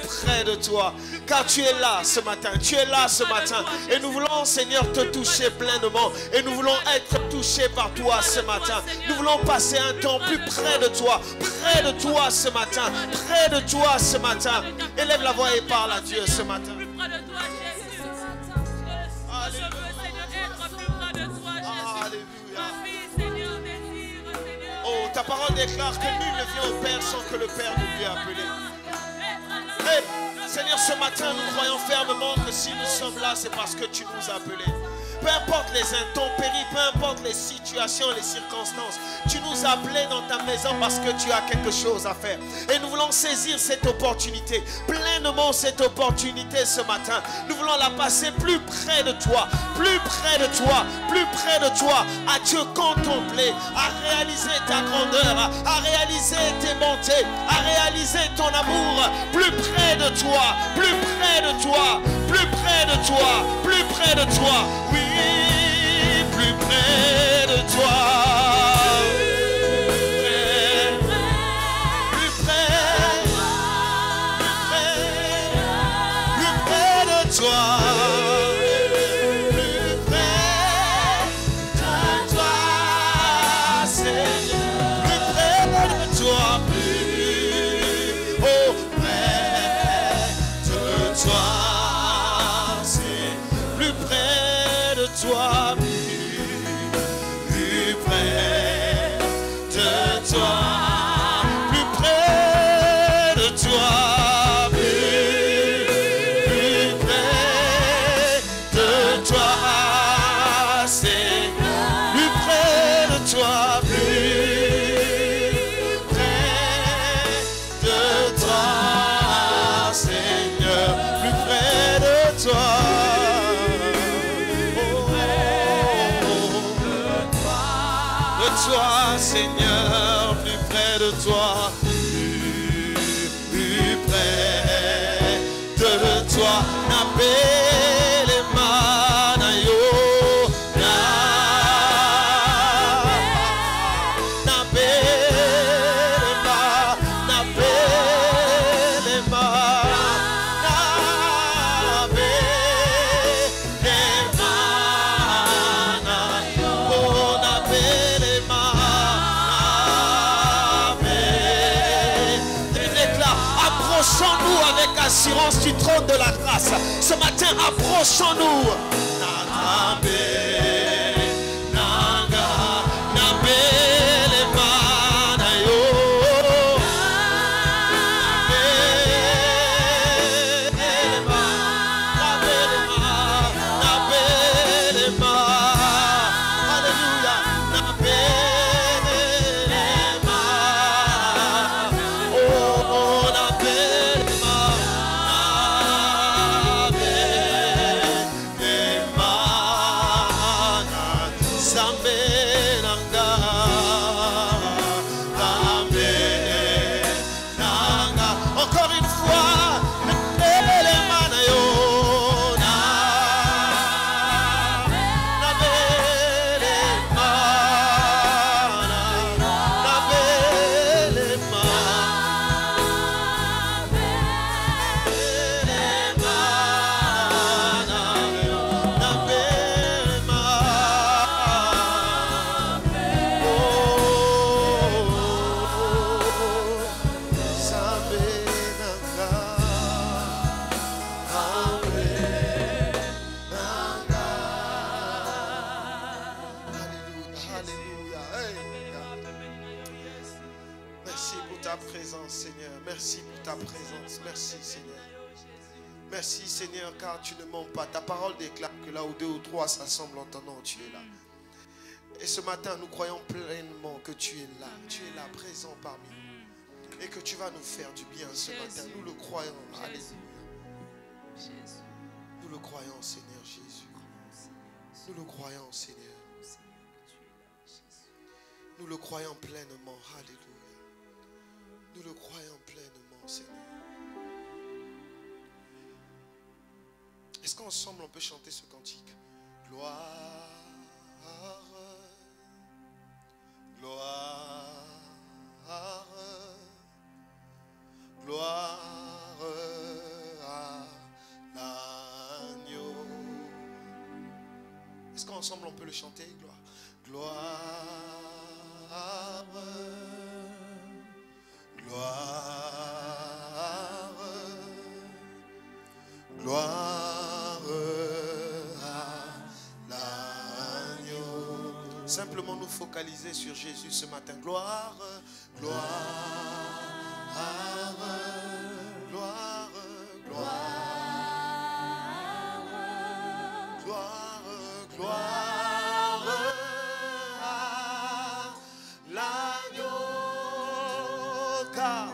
près de toi. Car tu es là ce matin. Tu es là ce matin. Et nous voulons, Seigneur, te toucher pleinement. Et nous voulons être touchés par toi ce matin. Nous voulons passer un temps plus près de toi. Près de toi ce matin. Près de toi ce matin. Élève la voix et parle à Dieu ce matin. Oh, ta parole déclare que nul ne vient au Père sans que le Père nous l'ait appelé. Hey, Seigneur, ce matin, nous croyons fermement que si nous sommes là, c'est parce que tu nous as appelés. Peu importe les intempéries, peu importe les situations, les circonstances, tu nous as appelés dans ta maison parce que tu as quelque chose à faire. Et nous voulons saisir cette opportunité, pleinement cette opportunité ce matin. Nous voulons la passer plus près de toi, plus près de toi, plus près de toi, à te contempler, à réaliser ta grandeur, à réaliser tes bontés, à réaliser ton amour, plus près de toi, plus près de toi, plus près de toi, plus près de toi. Oui, plus près de toi. Plus près de toi. Plus près de toi, Seigneur. Plus près de toi. Plus près de toi. Plus près de toi, plus près de toi, plus près de toi, plus près de toi, c'est plus près de toi, plus près de toi, Seigneur, plus près de toi. Toi, Seigneur, plus près de toi, plus près de toi, n'appelle manayo, assurance du trône de la grâce. Ce matin, approchons-nous. Merci Seigneur, car tu ne mens pas. Ta parole déclare que là où deux ou trois s'assemblent en ton nom, tu es là. Et ce matin, nous croyons pleinement que tu es là. Tu es là, présent parmi nous. Et que tu vas nous faire du bien ce matin. Nous le croyons. Alléluia. Nous le croyons, Seigneur Jésus. Nous le croyons, Seigneur. Nous le croyons pleinement. Alléluia. Nous le croyons pleinement, Seigneur. Est-ce qu'ensemble on peut chanter ce cantique? Gloire, gloire, gloire Est-ce qu'ensemble on peut le chanter? Gloire. Gloire. Gloire. Gloire à l'agneau. Simplement nous focaliser sur Jésus ce matin. Gloire. Gloire. Gloire. Gloire. Gloire, gloire à l'agneau, car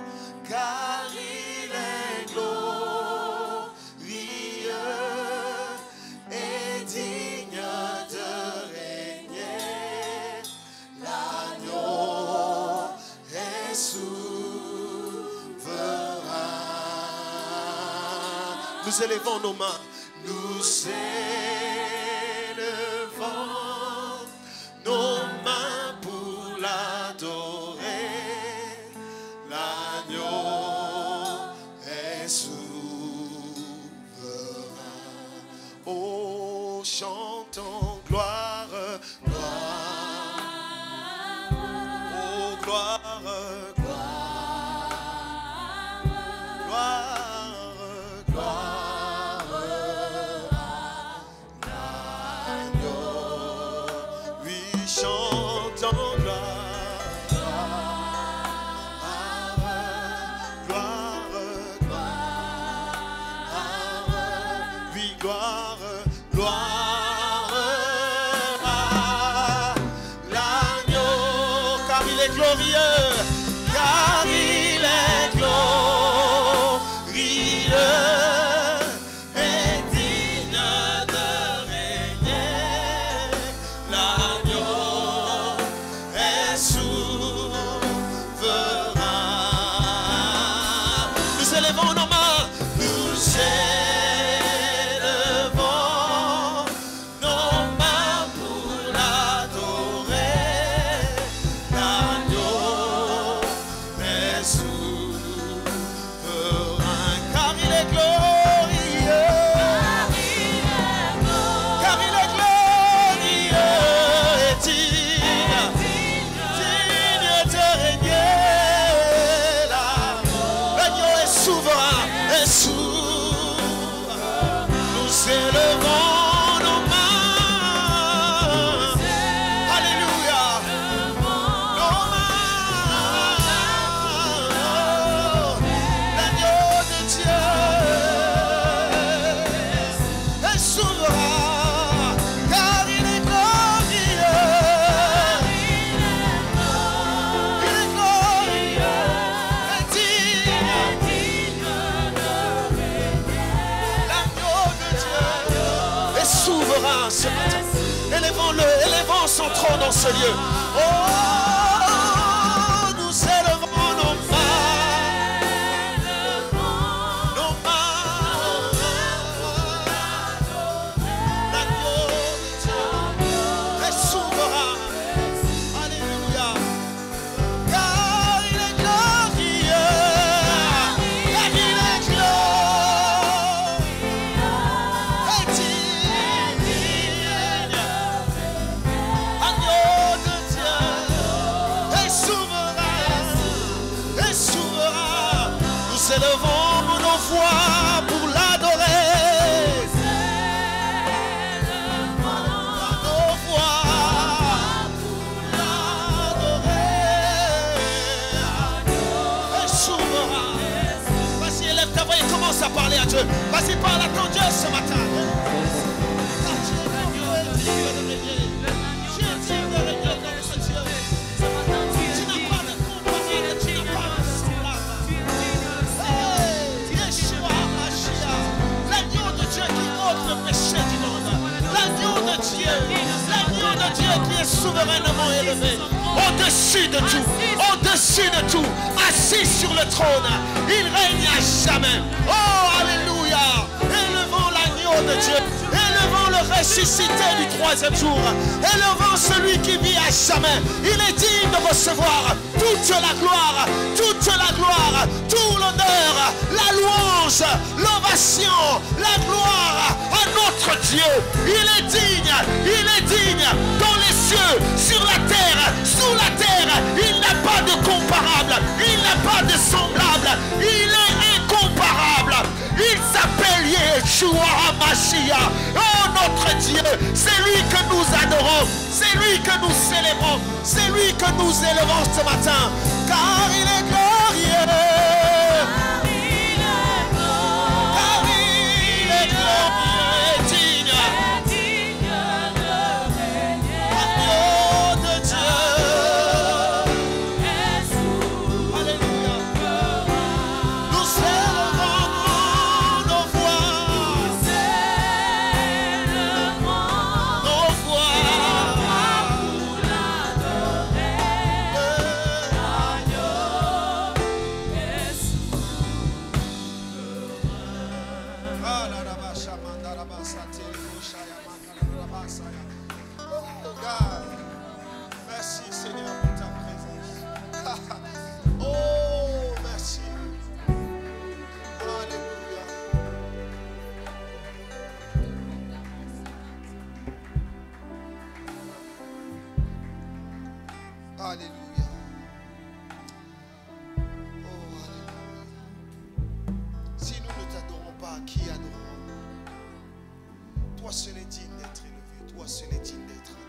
il est glorieux et digne de régner. L'agneau est souverain. Nous élevons nos mains. Nous élevons nos mains pour l'adorer. L'agneau est souverain. Oh, chantons gloire, gloire. Oh, gloire, gloire. Gloire, gloire. Chantons gloire, gloire, gloire, oui, gloire, gloire à l'agneau, car il est glorieux, car il est glorieux. Élevons son trône dans ce lieu. Oh, nous élevons nos mains. Nos mains. L'agneau de Dieu est souverain. Alléluia. Car il est glorieux. Car il est glorieux. Et digne. Agneau de Dieu est souverain. Nous élevons nos voix pour l'adorer. Nos voix pour l'adorer. Est souverain. Vas-y, élève ta voix et commence à parler à Dieu. Vas-y, parle à ton Dieu ce matin. Car Dieu est Dieu de régner. Dieu est Dieu de régner dans notre Dieu. Tu n'as pas de compagnie, tu n'as pas de semblable. Yeshua Mashiach, l'agneau de Dieu qui ôte le péché du monde. L'agneau de Dieu qui est souverainement élevé. Au-dessus de tout, assis sur le trône. Il règne à jamais. Oh, alléluia. Élevons l'agneau de Dieu. Élevons le ressuscité du troisième jour. Élevons celui qui vit à jamais. Il est digne de recevoir toute la gloire, tout l'honneur, la louange, l'ovation, la gloire à notre Dieu. Il est digne de comparable. Il n'a pas de semblable. Il est incomparable. Il s'appelle Yeshua HaMashiach. Oh notre Dieu, c'est lui que nous adorons. C'est lui que nous célébrons. C'est lui que nous élevons ce matin. Car il est glorieux. Merci Seigneur pour ta présence. Oh, merci. Alléluia. Alléluia. Oh, alléluia. Si nous ne t'adorons pas, qui adorons? Toi seul est digne d'être élevé. Toi seul est digne d'être adoré.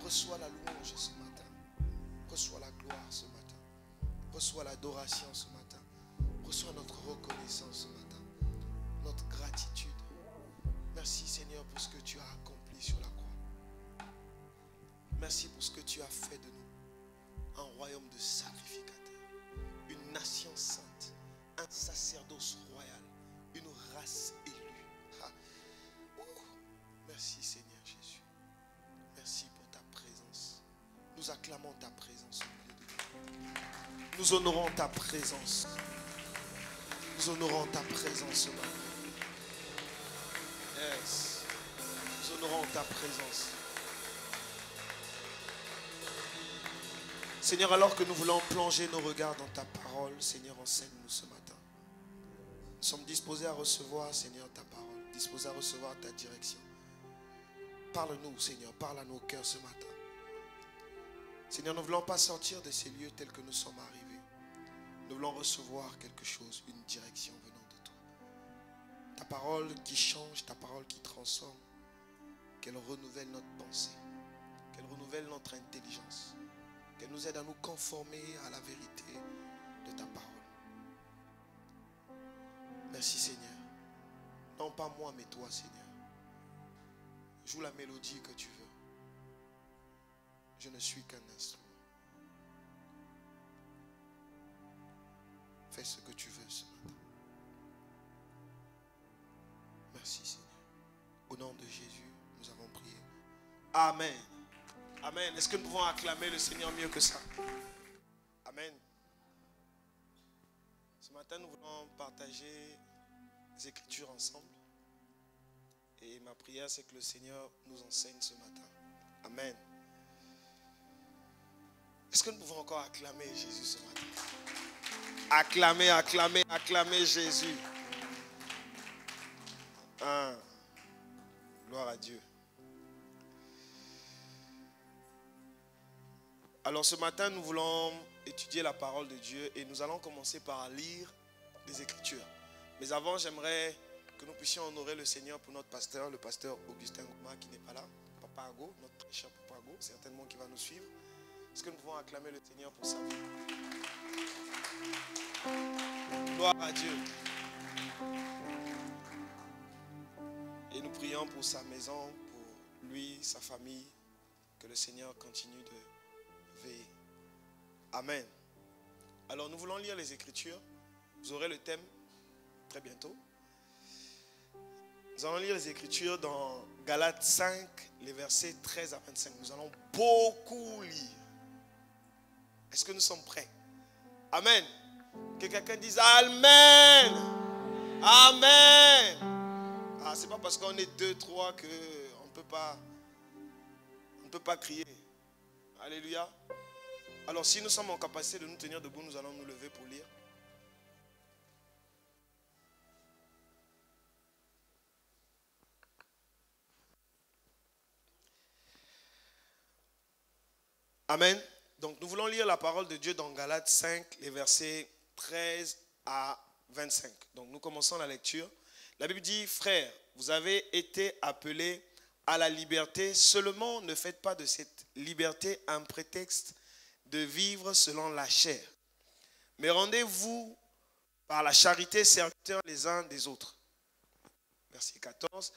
Reçois la louange ce matin. Reçois la gloire ce matin. Reçois l'adoration ce matin. Reçois notre reconnaissance ce matin. Notre gratitude. Merci Seigneur pour ce que tu as accompli sur la croix. Merci pour ce que tu as fait de nous. Un royaume de sacrificateurs. Une nation sainte. Un sacerdoce royal. Une race élue. Merci Seigneur Jésus. Merci pour ta présence. Nous acclamons ta présence au milieu de nous. Nous honorons ta présence. Nous honorons ta présence ce matin. Yes. Nous honorons ta présence. Seigneur, alors que nous voulons plonger nos regards dans ta parole, Seigneur, enseigne-nous ce matin. Nous sommes disposés à recevoir, Seigneur, ta parole. Disposés à recevoir ta direction. Parle-nous, Seigneur, parle à nos cœurs ce matin. Seigneur, nous ne voulons pas sortir de ces lieux tels que nous sommes arrivés. Nous voulons recevoir quelque chose, une direction venant de toi. Ta parole qui change, ta parole qui transforme, qu'elle renouvelle notre pensée, qu'elle renouvelle notre intelligence, qu'elle nous aide à nous conformer à la vérité de ta parole. Merci, Seigneur. Non pas moi, mais toi, Seigneur. Joue la mélodie que tu veux. Je ne suis qu'un instrument. Fais ce que tu veux ce matin. Merci Seigneur. Au nom de Jésus, nous avons prié. Amen. Amen. Est-ce que nous pouvons acclamer le Seigneur mieux que ça? Amen. Ce matin, nous voulons partager les Écritures ensemble. Et ma prière, c'est que le Seigneur nous enseigne ce matin. Amen. Est-ce que nous pouvons encore acclamer Jésus ce matin? Acclamer, acclamer, acclamer Jésus. Gloire à Dieu. Alors ce matin, nous voulons étudier la parole de Dieu et nous allons commencer par lire les Écritures. Mais avant, j'aimerais que nous puissions honorer le Seigneur pour notre pasteur, le pasteur Augustin Gouma qui n'est pas là. Papa Ago, notre très cher Papa Ago, certainement qui va nous suivre. Est-ce que nous pouvons acclamer le Seigneur pour sa vie? Gloire à Dieu. Et nous prions pour sa maison, pour lui, sa famille, que le Seigneur continue de veiller. Amen. Alors nous voulons lire les Écritures. Vous aurez le thème très bientôt. Nous allons lire les Écritures dans Galates 5, les versets 13 à 25. Nous allons beaucoup lire. Est-ce que nous sommes prêts? Amen. Que quelqu'un dise Amen. Amen. Ah, c'est pas parce qu'on est 2, 3 qu'on ne peut pas crier. Alléluia. Alors si nous sommes en capacité de nous tenir debout, nous allons nous lever pour lire. Amen. Donc nous voulons lire la parole de Dieu dans Galates 5, les versets 13 à 25. Donc nous commençons la lecture. La Bible dit, frères, vous avez été appelés à la liberté, seulement ne faites pas de cette liberté un prétexte de vivre selon la chair. Mais rendez-vous par la charité serviteurs les uns des autres. Verset 14.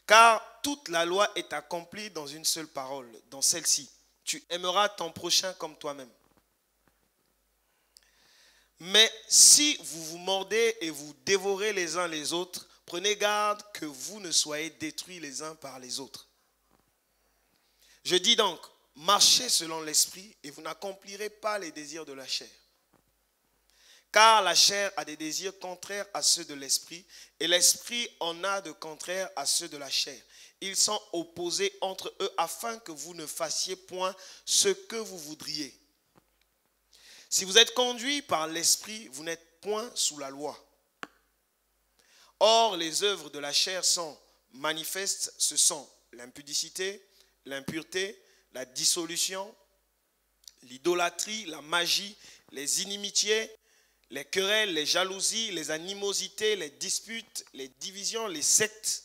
Car toute la loi est accomplie dans une seule parole, dans celle-ci. Tu aimeras ton prochain comme toi-même. Mais si vous vous mordez et vous dévorez les uns les autres, prenez garde que vous ne soyez détruits les uns par les autres. Je dis donc, marchez selon l'esprit et vous n'accomplirez pas les désirs de la chair. Car la chair a des désirs contraires à ceux de l'esprit et l'esprit en a de contraires à ceux de la chair. Ils sont opposés entre eux afin que vous ne fassiez point ce que vous voudriez. Si vous êtes conduits par l'esprit, vous n'êtes point sous la loi. Or, les œuvres de la chair sont manifestes, ce sont l'impudicité, l'impureté, la dissolution, l'idolâtrie, la magie, les inimitiés, les querelles, les jalousies, les animosités, les disputes, les divisions, les sectes,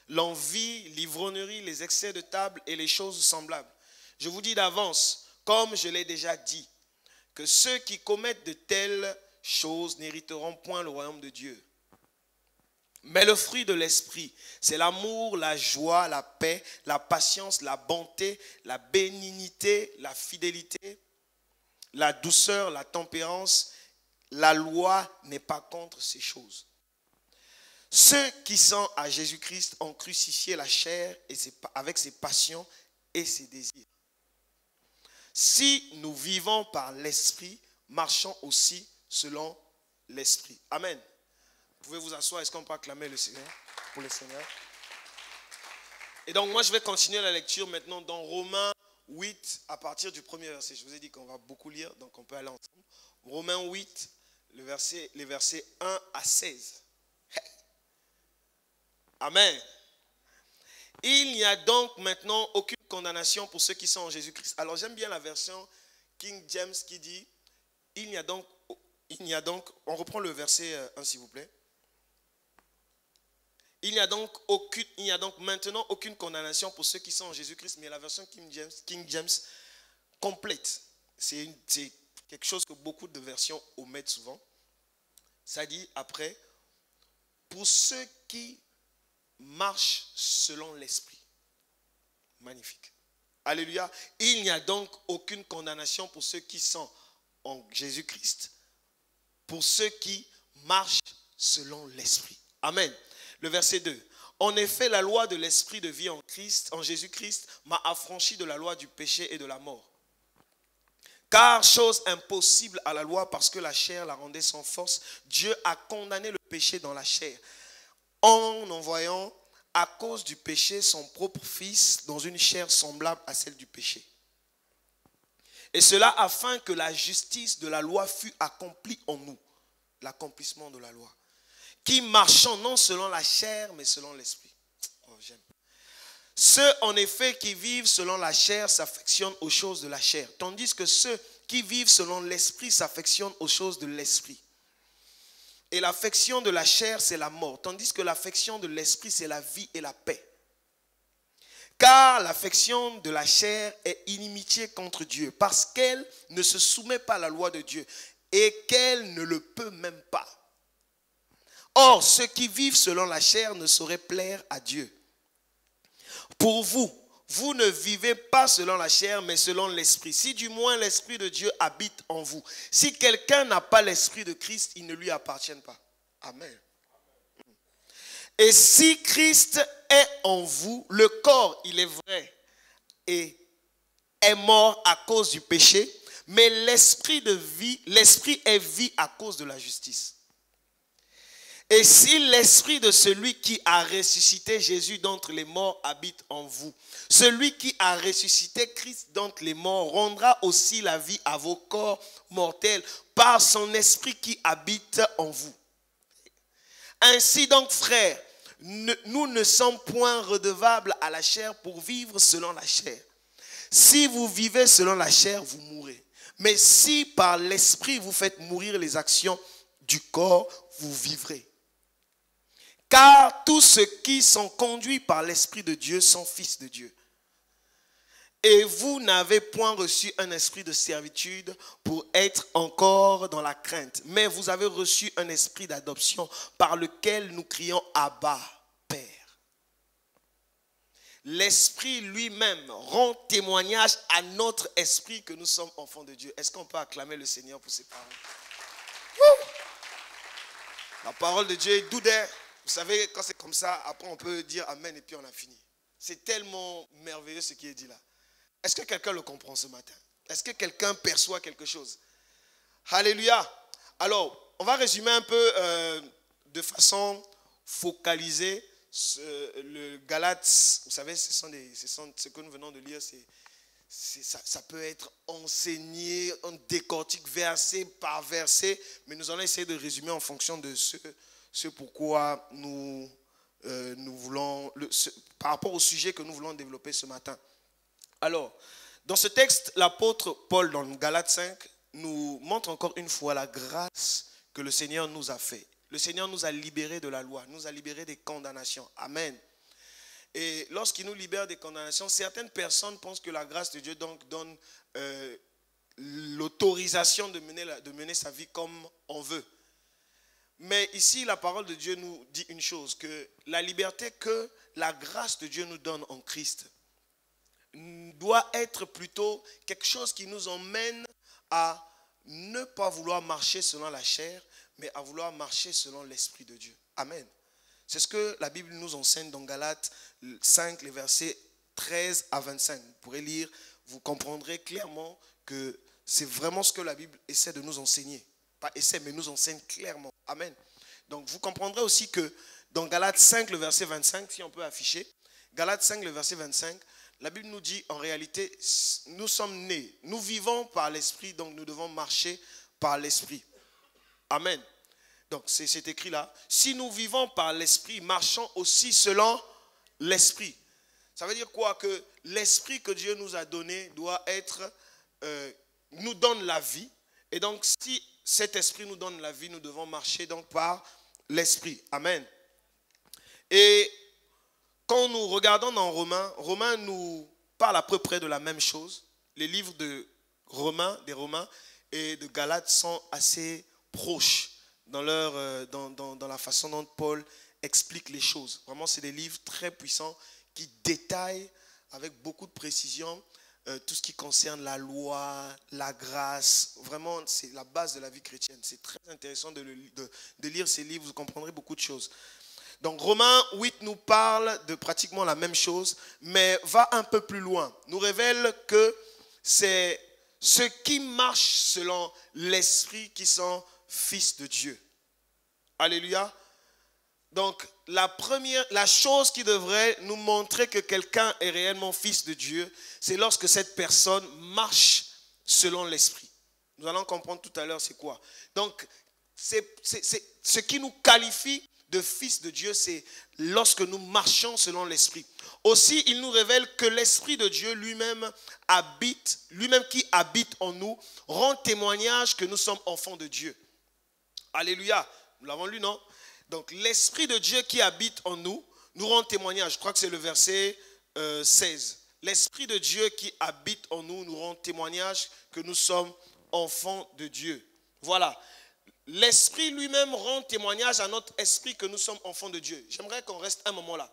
l'envie, l'ivrognerie, les excès de table et les choses semblables. Je vous dis d'avance, comme je l'ai déjà dit, que ceux qui commettent de telles choses n'hériteront point le royaume de Dieu. Mais le fruit de l'esprit, c'est l'amour, la joie, la paix, la patience, la bonté, la bénignité, la fidélité, la douceur, la tempérance. La loi n'est pas contre ces choses. Ceux qui sont à Jésus-Christ ont crucifié la chair avec ses passions et ses désirs. Si nous vivons par l'esprit, marchons aussi selon l'esprit. Amen. Vous pouvez vous asseoir. Est-ce qu'on peut acclamer le Seigneur pour le Seigneur? Et donc moi je vais continuer la lecture maintenant dans Romains 8 à partir du premier verset. Je vous ai dit qu'on va beaucoup lire, donc on peut aller ensemble. Romains 8, les versets 1 à 16. Amen. Il n'y a donc maintenant aucune condamnation pour ceux qui sont en Jésus-Christ. Alors j'aime bien la version King James qui dit, il n'y a donc, on reprend le verset 1 s'il vous plaît. Il n'y a donc maintenant aucune condamnation pour ceux qui sont en Jésus-Christ, mais la version King James complète. C'est quelque chose que beaucoup de versions omettent souvent. Ça dit après, pour ceux qui marchent selon l'esprit. Magnifique. Alléluia. Il n'y a donc aucune condamnation pour ceux qui sont en Jésus-Christ, pour ceux qui marchent selon l'esprit. Amen. Le verset 2. En effet, la loi de l'esprit de vie en Christ, en Jésus-Christ, m'a affranchi de la loi du péché et de la mort. Car chose impossible à la loi parce que la chair la rendait sans force, Dieu a condamné le péché dans la chair, en envoyant à cause du péché son propre fils dans une chair semblable à celle du péché. Et cela afin que la justice de la loi fût accomplie en nous, l'accomplissement de la loi, qui marchons non selon la chair mais selon l'esprit. Oh, j'aime. Ceux en effet qui vivent selon la chair s'affectionnent aux choses de la chair, tandis que ceux qui vivent selon l'esprit s'affectionnent aux choses de l'esprit. Et l'affection de la chair, c'est la mort, tandis que l'affection de l'esprit, c'est la vie et la paix. Car l'affection de la chair est inimitié contre Dieu, parce qu'elle ne se soumet pas à la loi de Dieu, et qu'elle ne le peut même pas. Or, ceux qui vivent selon la chair ne sauraient plaire à Dieu. Pour vous, vous ne vivez pas selon la chair, mais selon l'esprit. Si du moins l'esprit de Dieu habite en vous. Si quelqu'un n'a pas l'esprit de Christ, il ne lui appartient pas. Amen. Et si Christ est en vous, le corps, il est vrai, et est mort à cause du péché, mais l'esprit est vie à cause de la justice. Et si l'esprit de celui qui a ressuscité Jésus d'entre les morts habite en vous, celui qui a ressuscité Christ d'entre les morts rendra aussi la vie à vos corps mortels par son esprit qui habite en vous. Ainsi donc, frères, nous ne sommes point redevables à la chair pour vivre selon la chair. Si vous vivez selon la chair, vous mourrez. Mais si par l'esprit vous faites mourir les actions du corps, vous vivrez. Car tous ceux qui sont conduits par l'Esprit de Dieu sont fils de Dieu. Et vous n'avez point reçu un esprit de servitude pour être encore dans la crainte. Mais vous avez reçu un esprit d'adoption par lequel nous crions Abba, Père. L'Esprit lui-même rend témoignage à notre esprit que nous sommes enfants de Dieu. Est-ce qu'on peut acclamer le Seigneur pour ses paroles? La parole de Dieu est douce. Vous savez, quand c'est comme ça, après on peut dire Amen et puis on a fini. C'est tellement merveilleux ce qui est dit là. Est-ce que quelqu'un le comprend ce matin? Est-ce que quelqu'un perçoit quelque chose? Alléluia. Alors, on va résumer un peu de façon focalisée le Galates. Vous savez, ce que nous venons de lire, ça peut être enseigné, on décortique verset par verset, mais nous allons essayer de résumer en fonction de ce pourquoi nous voulons, par rapport au sujet que nous voulons développer ce matin. Alors, dans ce texte, l'apôtre Paul, dans Galates 5, nous montre encore une fois la grâce que le Seigneur nous a fait. Le Seigneur nous a libérés de la loi, nous a libérés des condamnations. Amen. Et lorsqu'il nous libère des condamnations, certaines personnes pensent que la grâce de Dieu donc donne l'autorisation de mener sa vie comme on veut. Mais ici, la parole de Dieu nous dit une chose, que la liberté que la grâce de Dieu nous donne en Christ doit être plutôt quelque chose qui nous emmène à ne pas vouloir marcher selon la chair, mais à vouloir marcher selon l'Esprit de Dieu. Amen. C'est ce que la Bible nous enseigne dans Galates 5, les versets 13 à 25. Vous pourrez lire, vous comprendrez clairement que c'est vraiment ce que la Bible essaie de nous enseigner. Pas essaie, mais nous enseigne clairement. Amen. Donc vous comprendrez aussi que dans Galates 5, le verset 25, si on peut afficher, Galates 5, le verset 25, la Bible nous dit en réalité, nous sommes nés, nous vivons par l'Esprit, donc nous devons marcher par l'Esprit. Amen. Donc c'est écrit là. Si nous vivons par l'Esprit, marchons aussi selon l'Esprit. Ça veut dire quoi? Que l'Esprit que Dieu nous a donné doit être, nous donne la vie. Et donc si cet Esprit nous donne la vie, nous devons marcher donc par l'Esprit. Amen. Et quand nous regardons dans Romains nous parle à peu près de la même chose. Les livres des Romains et de Galates sont assez proches dans la façon dont Paul explique les choses. Vraiment, c'est des livres très puissants qui détaillent avec beaucoup de précision tout ce qui concerne la loi, la grâce. Vraiment, c'est la base de la vie chrétienne. C'est très intéressant de lire ces livres, vous comprendrez beaucoup de choses. Donc Romains 8 nous parle de pratiquement la même chose, mais va un peu plus loin. Nous révèle que c'est ceux qui marchent selon l'Esprit qui sont fils de Dieu. Alléluia. Donc la chose qui devrait nous montrer que quelqu'un est réellement fils de Dieu, c'est lorsque cette personne marche selon l'Esprit. Nous allons comprendre tout à l'heure c'est quoi. Donc c'est ce qui nous qualifie de fils de Dieu, c'est lorsque nous marchons selon l'Esprit. Aussi, il nous révèle que l'Esprit de Dieu lui-même qui habite en nous, rend témoignage que nous sommes enfants de Dieu. Alléluia. Nous l'avons lu, non? Donc, l'Esprit de Dieu qui habite en nous, nous rend témoignage. Je crois que c'est le verset 16. L'Esprit de Dieu qui habite en nous, nous rend témoignage que nous sommes enfants de Dieu. Voilà. L'Esprit lui-même rend témoignage à notre esprit que nous sommes enfants de Dieu. J'aimerais qu'on reste un moment là.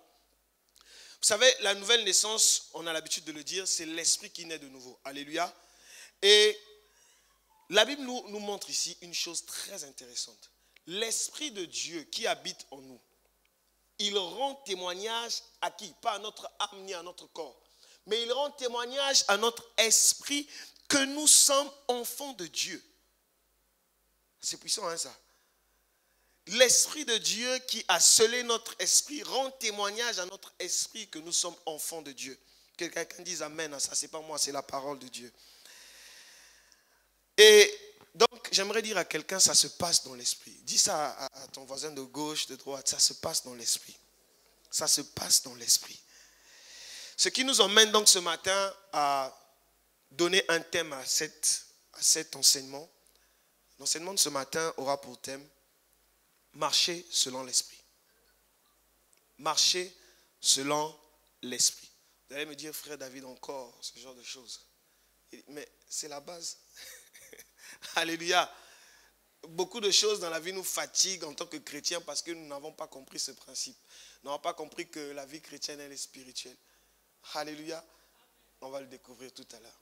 Vous savez, la nouvelle naissance, on a l'habitude de le dire, c'est l'Esprit qui naît de nouveau. Alléluia. Et la Bible nous montre ici une chose très intéressante. L'Esprit de Dieu qui habite en nous, il rend témoignage à qui? Pas à notre âme ni à notre corps. Mais il rend témoignage à notre esprit que nous sommes enfants de Dieu. C'est puissant, hein, ça. L'Esprit de Dieu qui a scellé notre esprit rend témoignage à notre esprit que nous sommes enfants de Dieu. Que quelqu'un dise Amen à ça, c'est pas moi, c'est la parole de Dieu. Et donc, j'aimerais dire à quelqu'un, ça se passe dans l'esprit. Dis ça à ton voisin de gauche, de droite, ça se passe dans l'esprit. Ça se passe dans l'esprit. Ce qui nous emmène donc ce matin à donner un thème à cet enseignement. L'enseignement de ce matin aura pour thème marcher selon l'esprit. Marcher selon l'esprit. Vous allez me dire, frère David, encore ce genre de choses. Mais c'est la base. Alléluia. Beaucoup de choses dans la vie nous fatiguent en tant que chrétiens parce que nous n'avons pas compris ce principe. Nous n'avons pas compris que la vie chrétienne, elle est spirituelle. Alléluia. On va le découvrir tout à l'heure.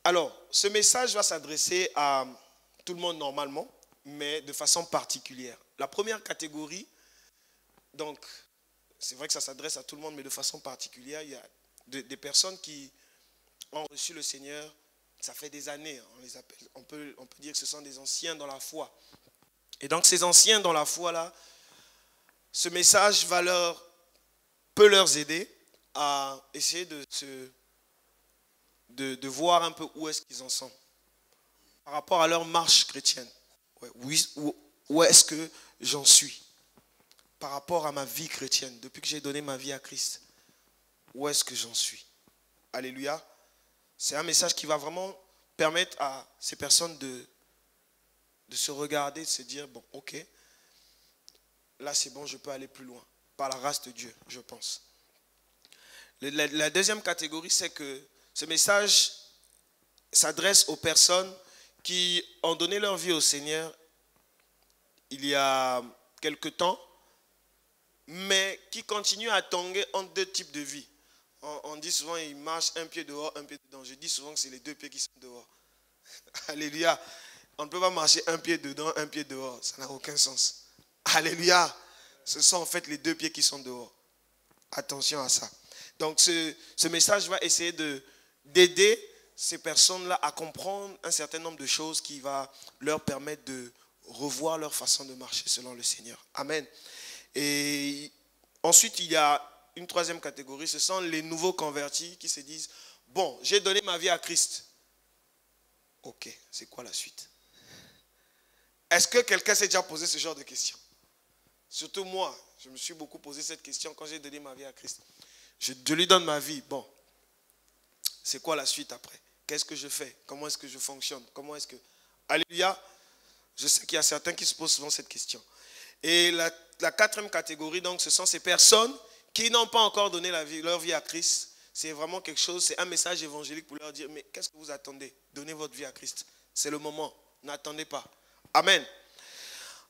Alors, ce message va s'adresser à tout le monde normalement, mais de façon particulière. La première catégorie, donc, c'est vrai que ça s'adresse à tout le monde, mais de façon particulière, il y a des personnes qui ont reçu le Seigneur, ça fait des années, on les appelle, on peut dire que ce sont des anciens dans la foi. Et donc, ces anciens dans la foi là, ce message peut leur aider à essayer de voir un peu où est-ce qu'ils en sont par rapport à leur marche chrétienne. Où est-ce que j'en suis par rapport à ma vie chrétienne depuis que j'ai donné ma vie à Christ? Où est-ce que j'en suis? Alléluia. C'est un message qui va vraiment permettre à ces personnes de se regarder, de se dire, bon, ok, là c'est bon, je peux aller plus loin. Par la grâce de Dieu, je pense. La deuxième catégorie, c'est que ce message s'adresse aux personnes qui ont donné leur vie au Seigneur il y a quelque temps, mais qui continuent à tanguer entre deux types de vie. On dit souvent, ils marchent un pied dehors, un pied dedans. Je dis souvent que c'est les deux pieds qui sont dehors. Alléluia. On ne peut pas marcher un pied dedans, un pied dehors. Ça n'a aucun sens. Alléluia. Ce sont en fait les deux pieds qui sont dehors. Attention à ça. Donc ce message va essayer d'aider ces personnes-là à comprendre un certain nombre de choses qui va leur permettre de revoir leur façon de marcher selon le Seigneur. Amen. Et ensuite, il y a une troisième catégorie, ce sont les nouveaux convertis qui se disent, bon, j'ai donné ma vie à Christ. Ok, c'est quoi la suite? Est-ce que quelqu'un s'est déjà posé ce genre de questions? Surtout moi, je me suis beaucoup posé cette question quand j'ai donné ma vie à Christ. Je lui donne ma vie, bon, c'est quoi la suite après? Qu'est-ce que je fais? Comment est-ce que je fonctionne? Comment est-ce que... Alléluia. Je sais qu'il y a certains qui se posent souvent cette question. Et la quatrième catégorie, donc, ce sont ces personnes qui n'ont pas encore donné leur vie à Christ. C'est vraiment quelque chose, c'est un message évangélique pour leur dire, mais qu'est-ce que vous attendez? Donnez votre vie à Christ. C'est le moment. N'attendez pas. Amen.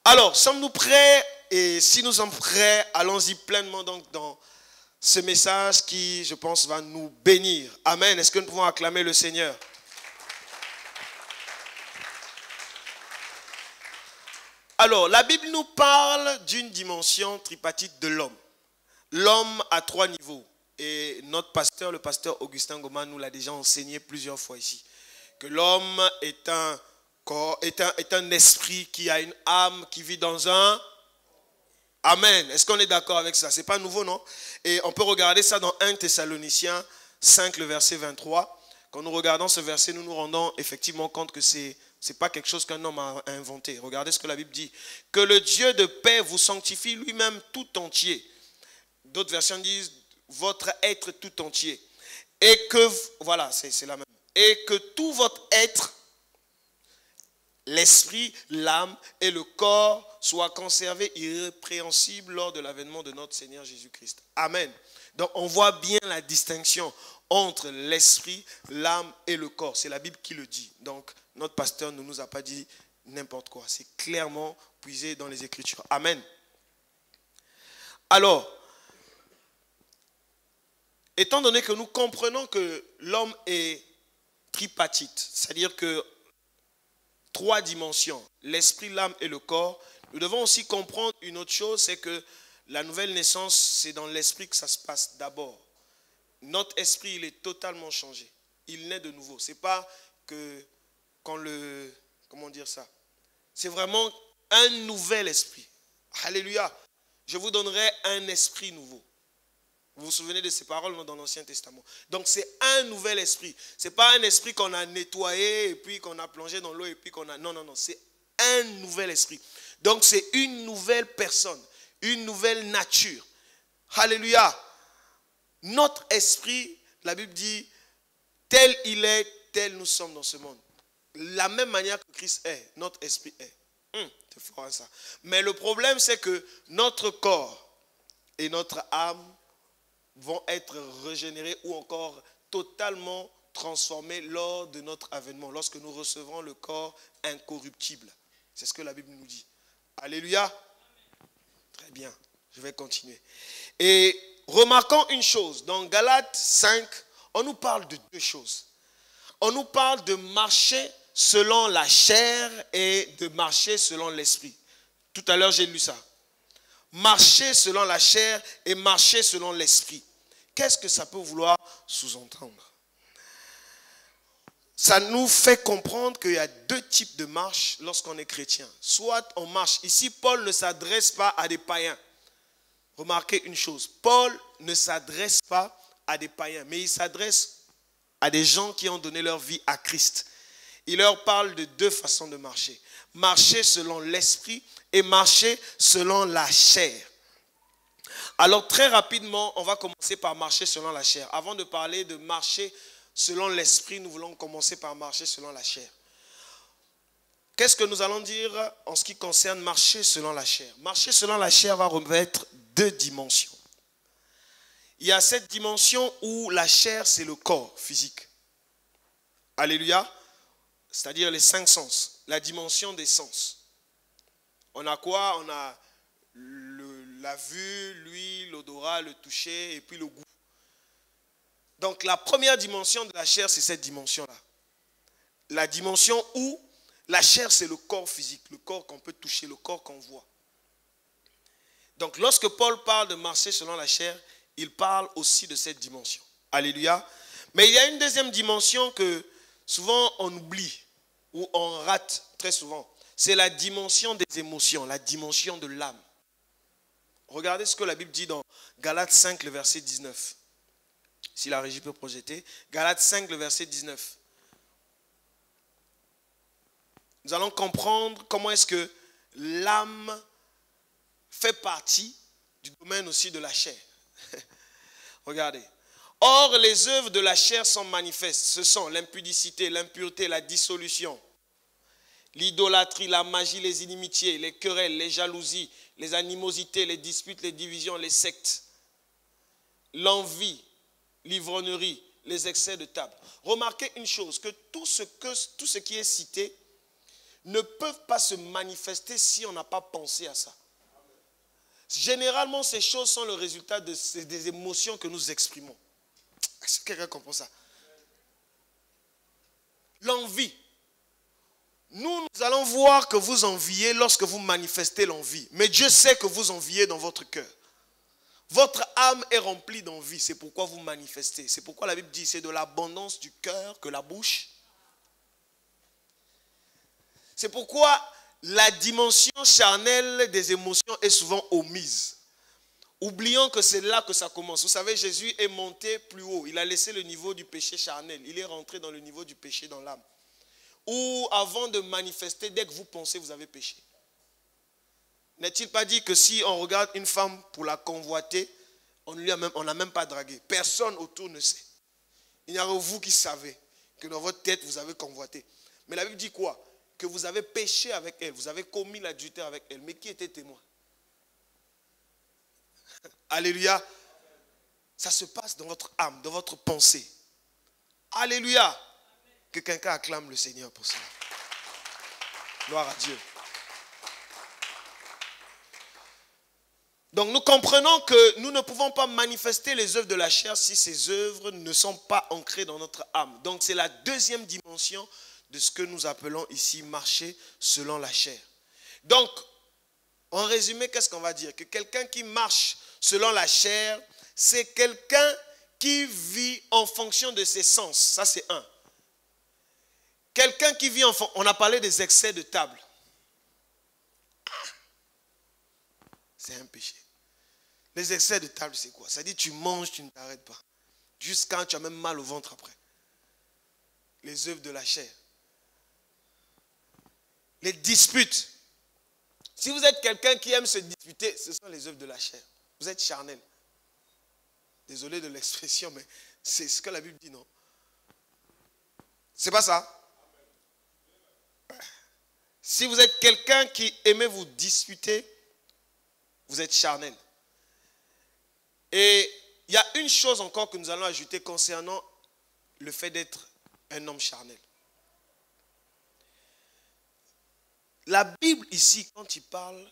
Alors, sommes-nous prêts? Et si nous sommes prêts, allons-y pleinement donc dans ce message qui, je pense, va nous bénir. Amen. Est-ce que nous pouvons acclamer le Seigneur? Alors, la Bible nous parle d'une dimension tripartite de l'homme. L'homme a 3 niveaux. Et notre pasteur, le pasteur Augustin Goma, nous l'a déjà enseigné plusieurs fois ici. Que l'homme est un corps, est un esprit qui a une âme, qui vit dans un... Amen. Est-ce qu'on est d'accord avec ça? Ce n'est pas nouveau, non? Et on peut regarder ça dans 1 Thessaloniciens 5, le verset 23. Quand nous regardons ce verset, nous nous rendons effectivement compte que ce n'est pas quelque chose qu'un homme a inventé. Regardez ce que la Bible dit. Que le Dieu de paix vous sanctifie lui-même tout entier. D'autres versions disent votre être tout entier. Et que, voilà, c'est la même. Et que tout votre être, l'esprit, l'âme et le corps soient conservés irrépréhensibles lors de l'avènement de notre Seigneur Jésus-Christ. Amen. Donc on voit bien la distinction entre l'esprit, l'âme et le corps. C'est la Bible qui le dit. Donc notre pasteur ne nous a pas dit n'importe quoi. C'est clairement puisé dans les Écritures. Amen. Alors, étant donné que nous comprenons que l'homme est tripartite, c'est-à-dire que 3 dimensions, l'esprit, l'âme et le corps, nous devons aussi comprendre une autre chose, c'est que la nouvelle naissance, c'est dans l'esprit que ça se passe d'abord. Notre esprit, il est totalement changé. Il naît de nouveau. Ce n'est pas que quand le... Comment dire ça? C'est vraiment un nouvel esprit. Alléluia. Je vous donnerai un esprit nouveau. Vous vous souvenez de ces paroles dans l'Ancien Testament. Donc c'est un nouvel esprit. Ce n'est pas un esprit qu'on a nettoyé et puis qu'on a plongé dans l'eau et puis qu'on a... Non, non, non. C'est un nouvel esprit. Donc c'est une nouvelle personne. Une nouvelle nature. Alléluia. Notre esprit La Bible dit, tel il est, tel nous sommes dans ce monde. La même manière que Christ est, notre esprit est. C'est fort hein, ça. Mais le problème, c'est que notre corps et notre âme vont être régénérés ou encore totalement transformés lors de notre avènement, lorsque nous recevrons le corps incorruptible. C'est ce que la Bible nous dit. Alléluia. Très bien, je vais continuer. Et remarquons une chose, dans Galates 5, on nous parle de deux choses. On nous parle de marcher selon la chair et de marcher selon l'esprit. Tout à l'heure, j'ai lu ça. Marcher selon la chair et marcher selon l'esprit. Qu'est-ce que ça peut vouloir sous-entendre? Ça nous fait comprendre qu'il y a deux types de marche lorsqu'on est chrétien. Soit on marche. Ici, Paul ne s'adresse pas à des païens. Remarquez une chose. Paul ne s'adresse pas à des païens, mais il s'adresse à des gens qui ont donné leur vie à Christ. Il leur parle de deux façons de marcher. Marcher selon l'esprit et marcher selon la chair. Alors très rapidement, on va commencer par marcher selon la chair. Avant de parler de marcher selon l'esprit, nous voulons commencer par marcher selon la chair. Qu'est-ce que nous allons dire en ce qui concerne marcher selon la chair? Marcher selon la chair va revêtir deux dimensions. Il y a cette dimension où la chair, c'est le corps physique. Alléluia. C'est-à-dire les 5 sens. La dimension des sens. On a quoi? On a la vue, l'ouïe, l'odorat, le toucher et puis le goût. Donc la première dimension de la chair, c'est cette dimension-là. La dimension où la chair, c'est le corps physique, le corps qu'on peut toucher, le corps qu'on voit. Donc lorsque Paul parle de marcher selon la chair, il parle aussi de cette dimension. Alléluia. Mais il y a une deuxième dimension que souvent on oublie ou on rate très souvent. C'est la dimension des émotions, la dimension de l'âme. Regardez ce que la Bible dit dans Galates 5, le verset 19. Si la régie peut projeter. Galates 5, le verset 19. Nous allons comprendre comment est-ce que l'âme fait partie du domaine aussi de la chair. Regardez. Or, les œuvres de la chair sont manifestes. Ce sont l'impudicité, l'impureté, la dissolution, l'idolâtrie, la magie, les inimitiés, les querelles, les jalousies, les animosités, les disputes, les divisions, les sectes, l'envie, l'ivrognerie, les excès de table. Remarquez une chose, que tout ce qui est cité ne peuvent pas se manifester si on n'a pas pensé à ça. Généralement, ces choses sont le résultat des émotions que nous exprimons. Est-ce que quelqu'un comprend ça? L'envie. Nous allons voir que vous enviez lorsque vous manifestez l'envie. Mais Dieu sait que vous enviez dans votre cœur. Votre âme est remplie d'envie. C'est pourquoi vous manifestez. C'est pourquoi la Bible dit, c'est de l'abondance du cœur que la bouche. C'est pourquoi la dimension charnelle des émotions est souvent omise. Oublions que c'est là que ça commence. Vous savez, Jésus est monté plus haut. Il a laissé le niveau du péché charnel. Il est rentré dans le niveau du péché dans l'âme. Ou avant de manifester, dès que vous pensez, vous avez péché. N'est-il pas dit que si on regarde une femme pour la convoiter, on n'a même pas dragué. Personne autour ne sait. Il n'y a que vous qui savez que dans votre tête, vous avez convoité. Mais la Bible dit quoi? Que vous avez péché avec elle. Vous avez commis l'adultère avec elle. Mais qui était témoin? Alléluia. Ça se passe dans votre âme, dans votre pensée. Alléluia. Que quelqu'un acclame le Seigneur pour cela. Gloire à Dieu. Donc nous comprenons que nous ne pouvons pas manifester les œuvres de la chair si ces œuvres ne sont pas ancrées dans notre âme. Donc c'est la deuxième dimension de ce que nous appelons ici marcher selon la chair. Donc, en résumé, qu'est-ce qu'on va dire? Que quelqu'un qui marche selon la chair, c'est quelqu'un qui vit en fonction de ses sens. Ça, c'est un. Quelqu'un qui vit en fonction... On a parlé des excès de table. C'est un péché. Les excès de table, c'est quoi? Ça dit tu manges, tu ne t'arrêtes pas. Jusqu'à tu as même mal au ventre après. Les œuvres de la chair. Les disputes. Si vous êtes quelqu'un qui aime se disputer, ce sont les œuvres de la chair. Vous êtes charnel. Désolé de l'expression, mais C'est ce que la Bible dit, non? C'est pas ça? Si vous êtes quelqu'un qui aimait vous disputer, vous êtes charnel. Et il y a une chose encore que nous allons ajouter concernant le fait d'être un homme charnel. La Bible ici,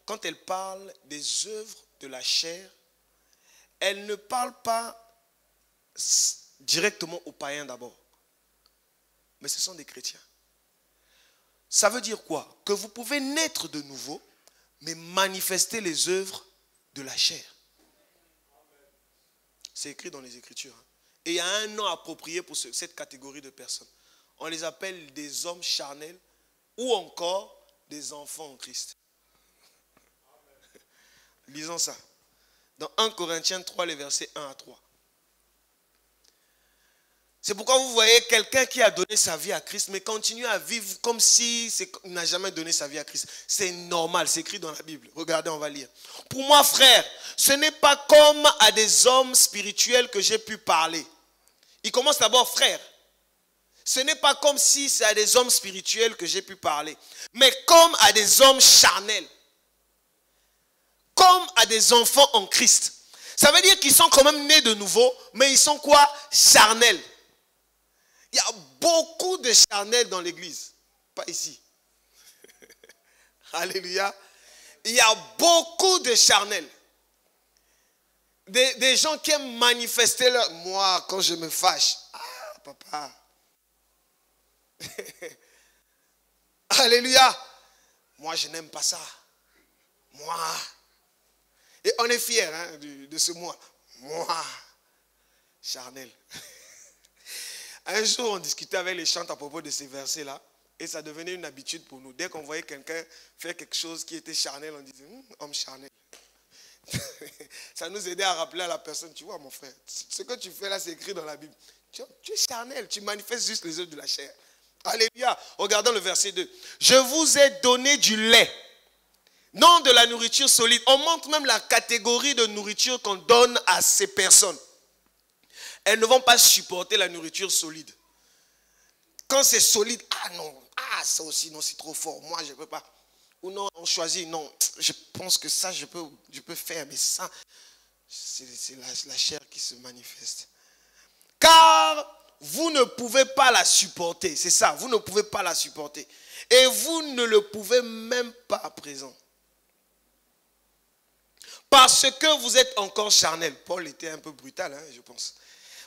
quand elle parle des œuvres de la chair, elle ne parle pas directement aux païens d'abord. Mais ce sont des chrétiens. Ça veut dire quoi? Que vous pouvez naître de nouveau, mais manifester les œuvres de la chair. C'est écrit dans les Écritures. Et il y a un nom approprié pour cette catégorie de personnes. On les appelle des hommes charnels ou encore des enfants en Christ. Lisons ça. Dans 1 Corinthiens 3, les versets 1 à 3. C'est pourquoi vous voyez quelqu'un qui a donné sa vie à Christ, mais continue à vivre comme si il n'a jamais donné sa vie à Christ. C'est normal, c'est écrit dans la Bible. Regardez, on va lire. Pour moi, frère, ce n'est pas comme à des hommes spirituels que j'ai pu parler. Il commence d'abord, frère. Ce n'est pas comme si c'est à des hommes spirituels que j'ai pu parler, mais comme à des hommes charnels. Comme à des enfants en Christ. Ça veut dire qu'ils sont quand même nés de nouveau, mais ils sont quoi? Charnels. Il y a beaucoup de charnels dans l'église. Pas ici. Alléluia. Il y a beaucoup de charnels. Des gens qui aiment manifester leur... Moi, quand je me fâche. Ah, papa. Alléluia. Moi, je n'aime pas ça. Moi. Et on est fiers de ce moi. Moi. Charnel. Un jour, on discutait avec les chantes à propos de ces versets-là. Et ça devenait une habitude pour nous. Dès qu'on voyait quelqu'un faire quelque chose qui était charnel, on disait, homme charnel. Ça nous aidait à rappeler à la personne, tu vois mon frère, ce que tu fais là, c'est écrit dans la Bible. Tu es charnel, tu manifestes juste les œuvres de la chair. Alléluia. Regardons le verset 2. Je vous ai donné du lait, non de la nourriture solide. On montre même la catégorie de nourriture qu'on donne à ces personnes. Elles ne vont pas supporter la nourriture solide. Quand c'est solide, ah non, ah ça aussi, non, c'est trop fort, moi je ne peux pas. Ou non, on choisit, non, je pense que ça je peux faire, mais ça, c'est la chair qui se manifeste. Car vous ne pouvez pas la supporter, c'est ça, vous ne pouvez pas la supporter. Et vous ne le pouvez même pas à présent. Parce que vous êtes encore charnel. Paul était un peu brutal, je pense.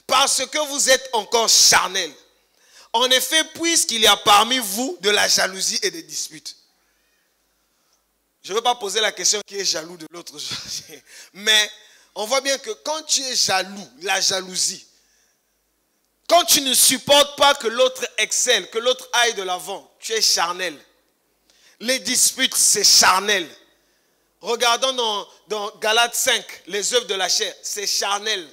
Parce que vous êtes encore charnel. En effet, puisqu'il y a parmi vous de la jalousie et des disputes. Je ne veux pas poser la question qui est jaloux de l'autre. Mais on voit bien que quand tu es jaloux, la jalousie, quand tu ne supportes pas que l'autre excelle, que l'autre aille de l'avant, tu es charnel. Les disputes, c'est charnel. Regardons dans Galates 5, les œuvres de la chair, c'est charnel.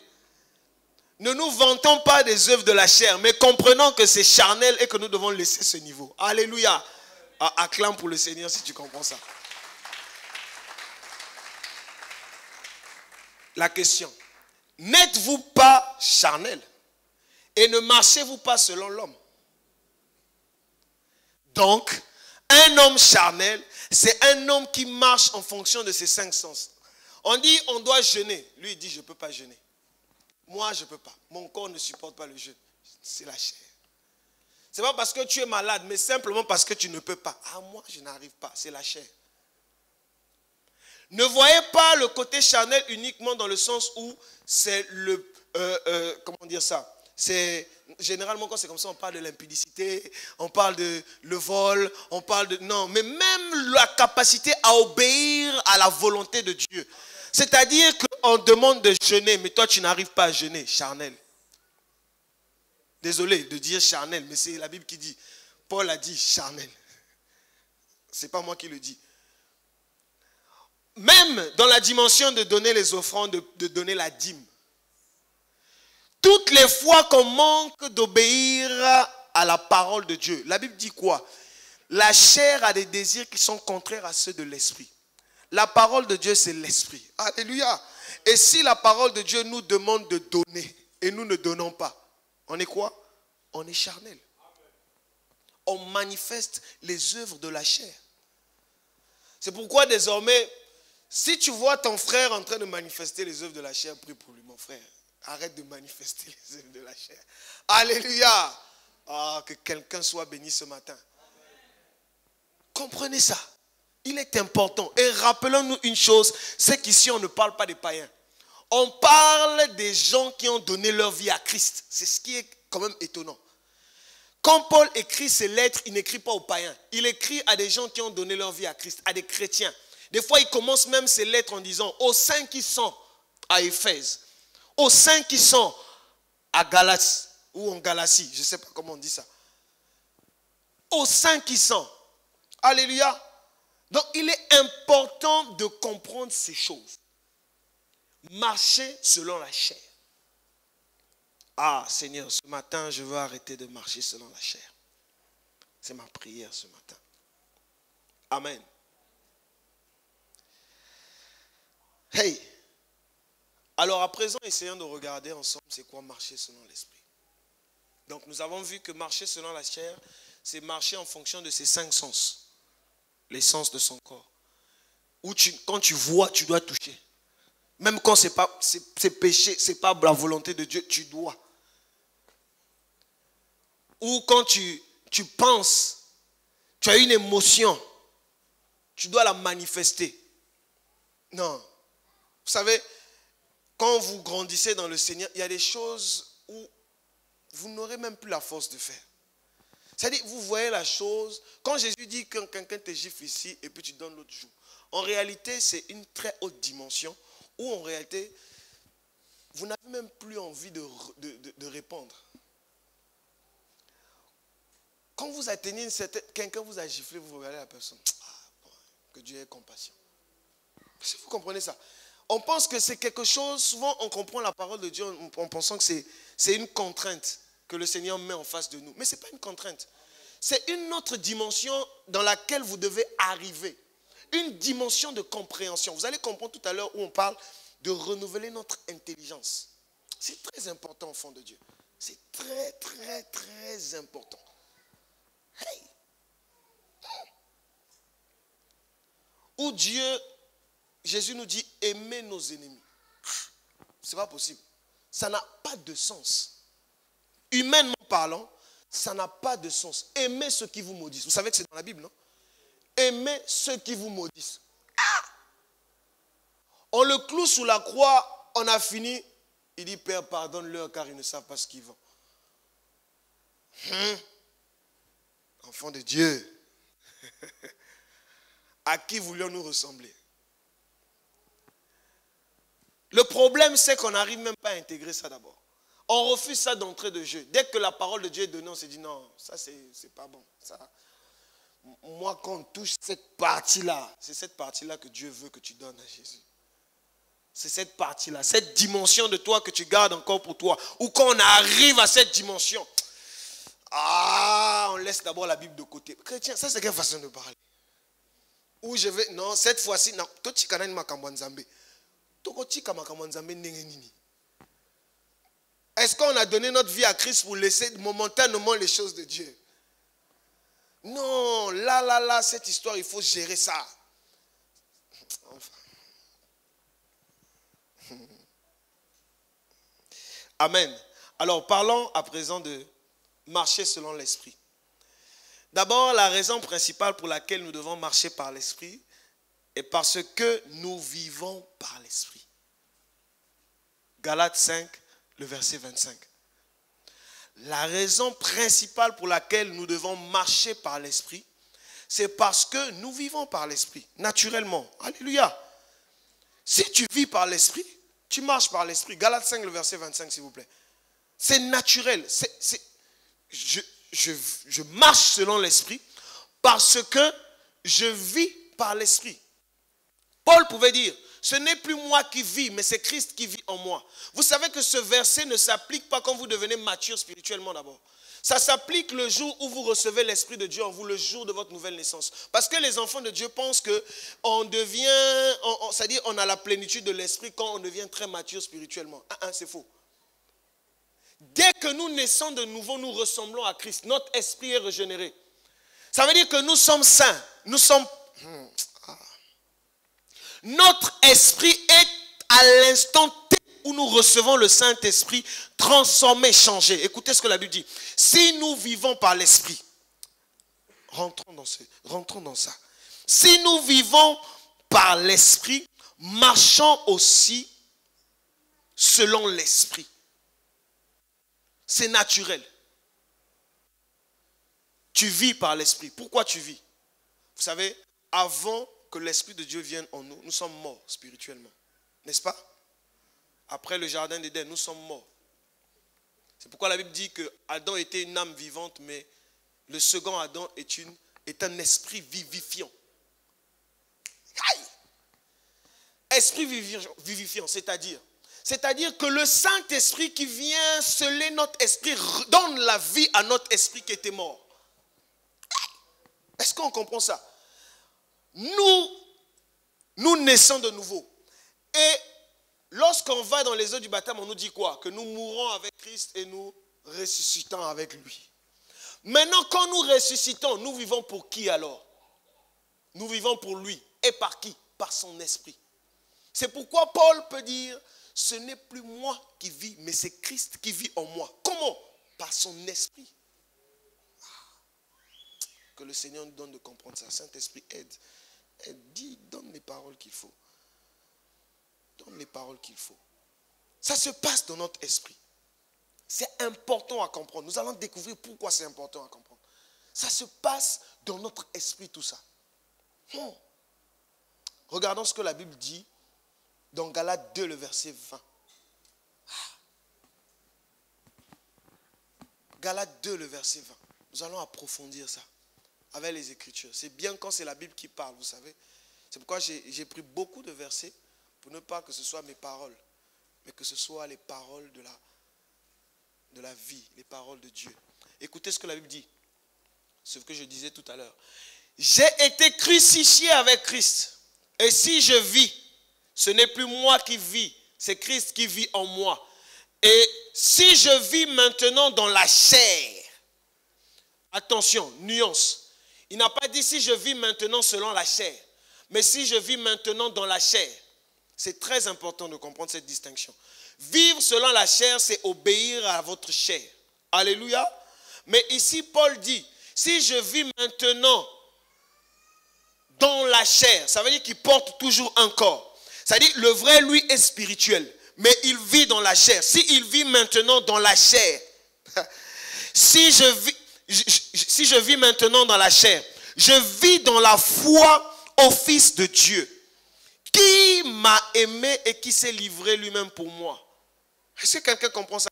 Ne nous vantons pas des œuvres de la chair, mais comprenons que c'est charnel et que nous devons laisser ce niveau. Alléluia. Acclame pour le Seigneur si tu comprends ça. La question. N'êtes-vous pas charnel? Et ne marchez-vous pas selon l'homme? Donc, un homme charnel, c'est un homme qui marche en fonction de ses 5 sens. On dit on doit jeûner. Lui, il dit je ne peux pas jeûner. Moi, je ne peux pas. Mon corps ne supporte pas le jeûne. C'est la chair. Ce n'est pas parce que tu es malade, mais simplement parce que tu ne peux pas. Ah, moi, je n'arrive pas. C'est la chair. Ne voyez pas le côté charnel uniquement dans le sens où c'est le... comment dire ça? C'est généralement quand c'est comme ça, on parle de l'impudicité, on parle de le vol, on parle de... Non, mais même la capacité à obéir à la volonté de Dieu. C'est-à-dire qu'on demande de jeûner, mais toi tu n'arrives pas à jeûner, charnel. Désolé de dire charnel, mais c'est la Bible qui dit. Paul a dit charnel. Ce n'est pas moi qui le dis. Même dans la dimension de donner les offrandes, de donner la dîme. Toutes les fois qu'on manque d'obéir à la parole de Dieu, la Bible dit quoi? La chair a des désirs qui sont contraires à ceux de l'esprit. La parole de Dieu, c'est l'esprit. Alléluia. Et si la parole de Dieu nous demande de donner, et nous ne donnons pas, on est quoi? On est charnel. On manifeste les œuvres de la chair. C'est pourquoi désormais, si tu vois ton frère en train de manifester les œuvres de la chair, prie pour lui, mon frère. Arrête de manifester les œuvres de la chair. Alléluia. Ah, que quelqu'un soit béni ce matin. Comprenez ça. Il est important. Et rappelons-nous une chose, c'est qu'ici on ne parle pas des païens. On parle des gens qui ont donné leur vie à Christ. C'est ce qui est quand même étonnant. Quand Paul écrit ses lettres, il n'écrit pas aux païens. Il écrit à des gens qui ont donné leur vie à Christ, à des chrétiens. Des fois, il commence même ses lettres en disant aux saints qui sont à Éphèse, aux saints qui sont à Galatie ou en Galatie, je ne sais pas comment on dit ça. Aux saints qui sont. Alléluia. Donc, il est important de comprendre ces choses. Marcher selon la chair. Ah, Seigneur, ce matin, je veux arrêter de marcher selon la chair. C'est ma prière ce matin. Amen. Hey. Alors, à présent, essayons de regarder ensemble c'est quoi marcher selon l'esprit. Donc, nous avons vu que marcher selon la chair, c'est marcher en fonction de ses 5 sens. Les sens de son corps. Où quand tu vois, tu dois toucher. Même quand c'est péché, ce n'est pas la volonté de Dieu, tu dois. Ou quand tu penses, tu as une émotion, tu dois la manifester. Non. Vous savez, quand vous grandissez dans le Seigneur, il y a des choses où vous n'aurez même plus la force de faire. C'est-à-dire, vous voyez la chose, quand Jésus dit que quelqu'un te gifle ici et puis tu donnes l'autre joue, en réalité, c'est une très haute dimension où en réalité, vous n'avez même plus envie de répondre. Quand vous atteignez une certaine... Quelqu'un vous a giflé, vous regardez la personne. Ah, que Dieu ait compassion. Si vous comprenez ça. On pense que c'est quelque chose, souvent on comprend la parole de Dieu en pensant que c'est une contrainte que le Seigneur met en face de nous. Mais ce n'est pas une contrainte. C'est une autre dimension dans laquelle vous devez arriver. Une dimension de compréhension. Vous allez comprendre tout à l'heure où on parle de renouveler notre intelligence. C'est très important au fond de Dieu. C'est très, très, très important. Hey! Où Dieu, Jésus nous dit, aimez nos ennemis. Ce n'est pas possible. Ça n'a pas de sens. Humainement parlant, ça n'a pas de sens. Aimez ceux qui vous maudissent. Vous savez que c'est dans la Bible, non? Aimez ceux qui vous maudissent. On le cloue sous la croix, on a fini. Il dit, Père, pardonne-leur car ils ne savent pas ce qu'ils font. Enfant de Dieu. À qui voulions-nous ressembler? Le problème, c'est qu'on n'arrive même pas à intégrer ça d'abord. On refuse ça d'entrée de jeu. Dès que la parole de Dieu est donnée, on se dit non, ça c'est pas bon. Ça, moi, quand on touche cette partie-là, c'est cette partie-là que Dieu veut que tu donnes à Jésus. C'est cette partie-là, cette dimension de toi que tu gardes encore pour toi. Ou quand on arrive à cette dimension, on laisse d'abord la Bible de côté. Chrétien, ça c'est quelle façon de parler? Où je vais, non, cette fois-ci, non, toi tu connais ma Kambwanzambe. Toi tu connais ma Kambwanzambe nengenini. Est-ce qu'on a donné notre vie à Christ pour laisser momentanément les choses de Dieu? Non, là, cette histoire, il faut gérer ça. Enfin. Amen. Alors, parlons à présent de marcher selon l'esprit. D'abord, la raison principale pour laquelle nous devons marcher par l'esprit est parce que nous vivons par l'esprit. Galates 5, le verset 25. La raison principale pour laquelle nous devons marcher par l'esprit, c'est parce que nous vivons par l'esprit, naturellement. Alléluia. Si tu vis par l'esprit, tu marches par l'esprit. Galates 5, le verset 25, s'il vous plaît. C'est naturel. Je marche selon l'esprit parce que je vis par l'esprit. Paul pouvait dire, ce n'est plus moi qui vis, mais c'est Christ qui vit en moi. Vous savez que ce verset ne s'applique pas quand vous devenez mature spirituellement d'abord. Ça s'applique le jour où vous recevez l'Esprit de Dieu en vous, le jour de votre nouvelle naissance. Parce que les enfants de Dieu pensent qu'on devient, c'est-à-dire on a la plénitude de l'Esprit quand on devient très mature spirituellement. C'est faux. Dès que nous naissons de nouveau, nous ressemblons à Christ. Notre esprit est régénéré. Ça veut dire que nous sommes saints. Notre esprit est à l'instant T où nous recevons le Saint-Esprit transformé, changé. Écoutez ce que la Bible dit. Si nous vivons par l'esprit, rentrons dans ça. Si nous vivons par l'esprit, marchons aussi selon l'esprit. C'est naturel. Tu vis par l'esprit. Pourquoi tu vis? Vous savez, avant que l'Esprit de Dieu vienne en nous, nous sommes morts spirituellement. N'est-ce pas? Après le jardin d'Éden, nous sommes morts. C'est pourquoi la Bible dit que Adam était une âme vivante, mais le second Adam est un esprit vivifiant. Aïe! Esprit vivifiant, c'est-à-dire que le Saint-Esprit qui vient sceller notre esprit donne la vie à notre esprit qui était mort. Est-ce qu'on comprend ça? Nous naissons de nouveau. Et lorsqu'on va dans les eaux du baptême, on nous dit quoi? Que nous mourons avec Christ et nous ressuscitons avec lui. Maintenant, quand nous ressuscitons, nous vivons pour qui alors? Nous vivons pour lui. Et par qui? Par son esprit. C'est pourquoi Paul peut dire, ce n'est plus moi qui vis, mais c'est Christ qui vit en moi. Comment? Par son esprit. Que le Seigneur nous donne de comprendre ça. Saint-Esprit, aide. Dis, donne les paroles qu'il faut. Donne les paroles qu'il faut. Ça se passe dans notre esprit. C'est important à comprendre. Nous allons découvrir pourquoi c'est important à comprendre. Ça se passe dans notre esprit, tout ça. Regardons ce que la Bible dit dans Galates 2, le verset 20. Galates 2, le verset 20. Nous allons approfondir ça avec les Écritures. C'est bien quand c'est la Bible qui parle, vous savez. C'est pourquoi j'ai pris beaucoup de versets pour ne pas que ce soit mes paroles, mais que ce soit les paroles de la vie, les paroles de Dieu. Écoutez ce que la Bible dit. Ce que je disais tout à l'heure. J'ai été crucifié avec Christ. Et si je vis, ce n'est plus moi qui vis, c'est Christ qui vit en moi. Et si je vis maintenant dans la chair, attention, nuance. Il n'a pas dit si je vis maintenant selon la chair, mais si je vis maintenant dans la chair. C'est très important de comprendre cette distinction. Vivre selon la chair, c'est obéir à votre chair. Alléluia. Mais ici, Paul dit, si je vis maintenant dans la chair, ça veut dire qu'il porte toujours un corps. C'est-à-dire le vrai, lui, est spirituel, mais il vit dans la chair. S'il vit maintenant dans la chair, si je vis maintenant dans la chair, je vis dans la foi au Fils de Dieu, qui m'a aimé et qui s'est livré lui-même pour moi. Est-ce que quelqu'un comprend ça?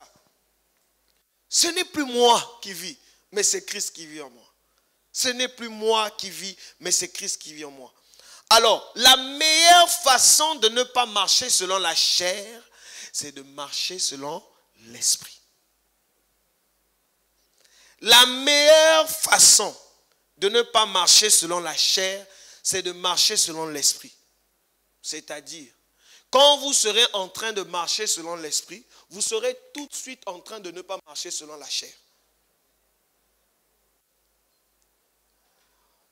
Ce n'est plus moi qui vis, mais c'est Christ qui vit en moi. Ce n'est plus moi qui vis, mais c'est Christ qui vit en moi. Alors, la meilleure façon de ne pas marcher selon la chair, c'est de marcher selon l'esprit. La meilleure façon de ne pas marcher selon la chair, c'est de marcher selon l'esprit. C'est-à-dire, quand vous serez en train de marcher selon l'esprit, vous serez tout de suite en train de ne pas marcher selon la chair.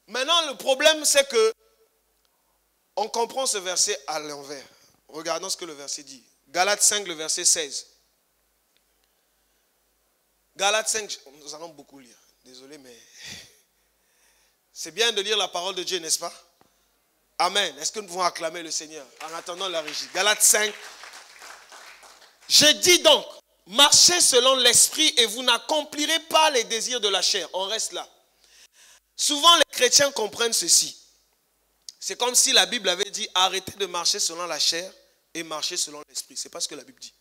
Maintenant, le problème, c'est que on comprend ce verset à l'envers. Regardons ce que le verset dit. Galates 5, le verset 16. Galates 5, nous allons beaucoup lire. Désolé, mais c'est bien de lire la parole de Dieu, n'est-ce pas? Amen. Est-ce que nous pouvons acclamer le Seigneur en attendant la régie? Galates 5. Je dis donc, marchez selon l'esprit et vous n'accomplirez pas les désirs de la chair. On reste là. Souvent, les chrétiens comprennent ceci. C'est comme si la Bible avait dit, arrêtez de marcher selon la chair et marcher selon l'esprit. Ce n'est pas ce que la Bible dit.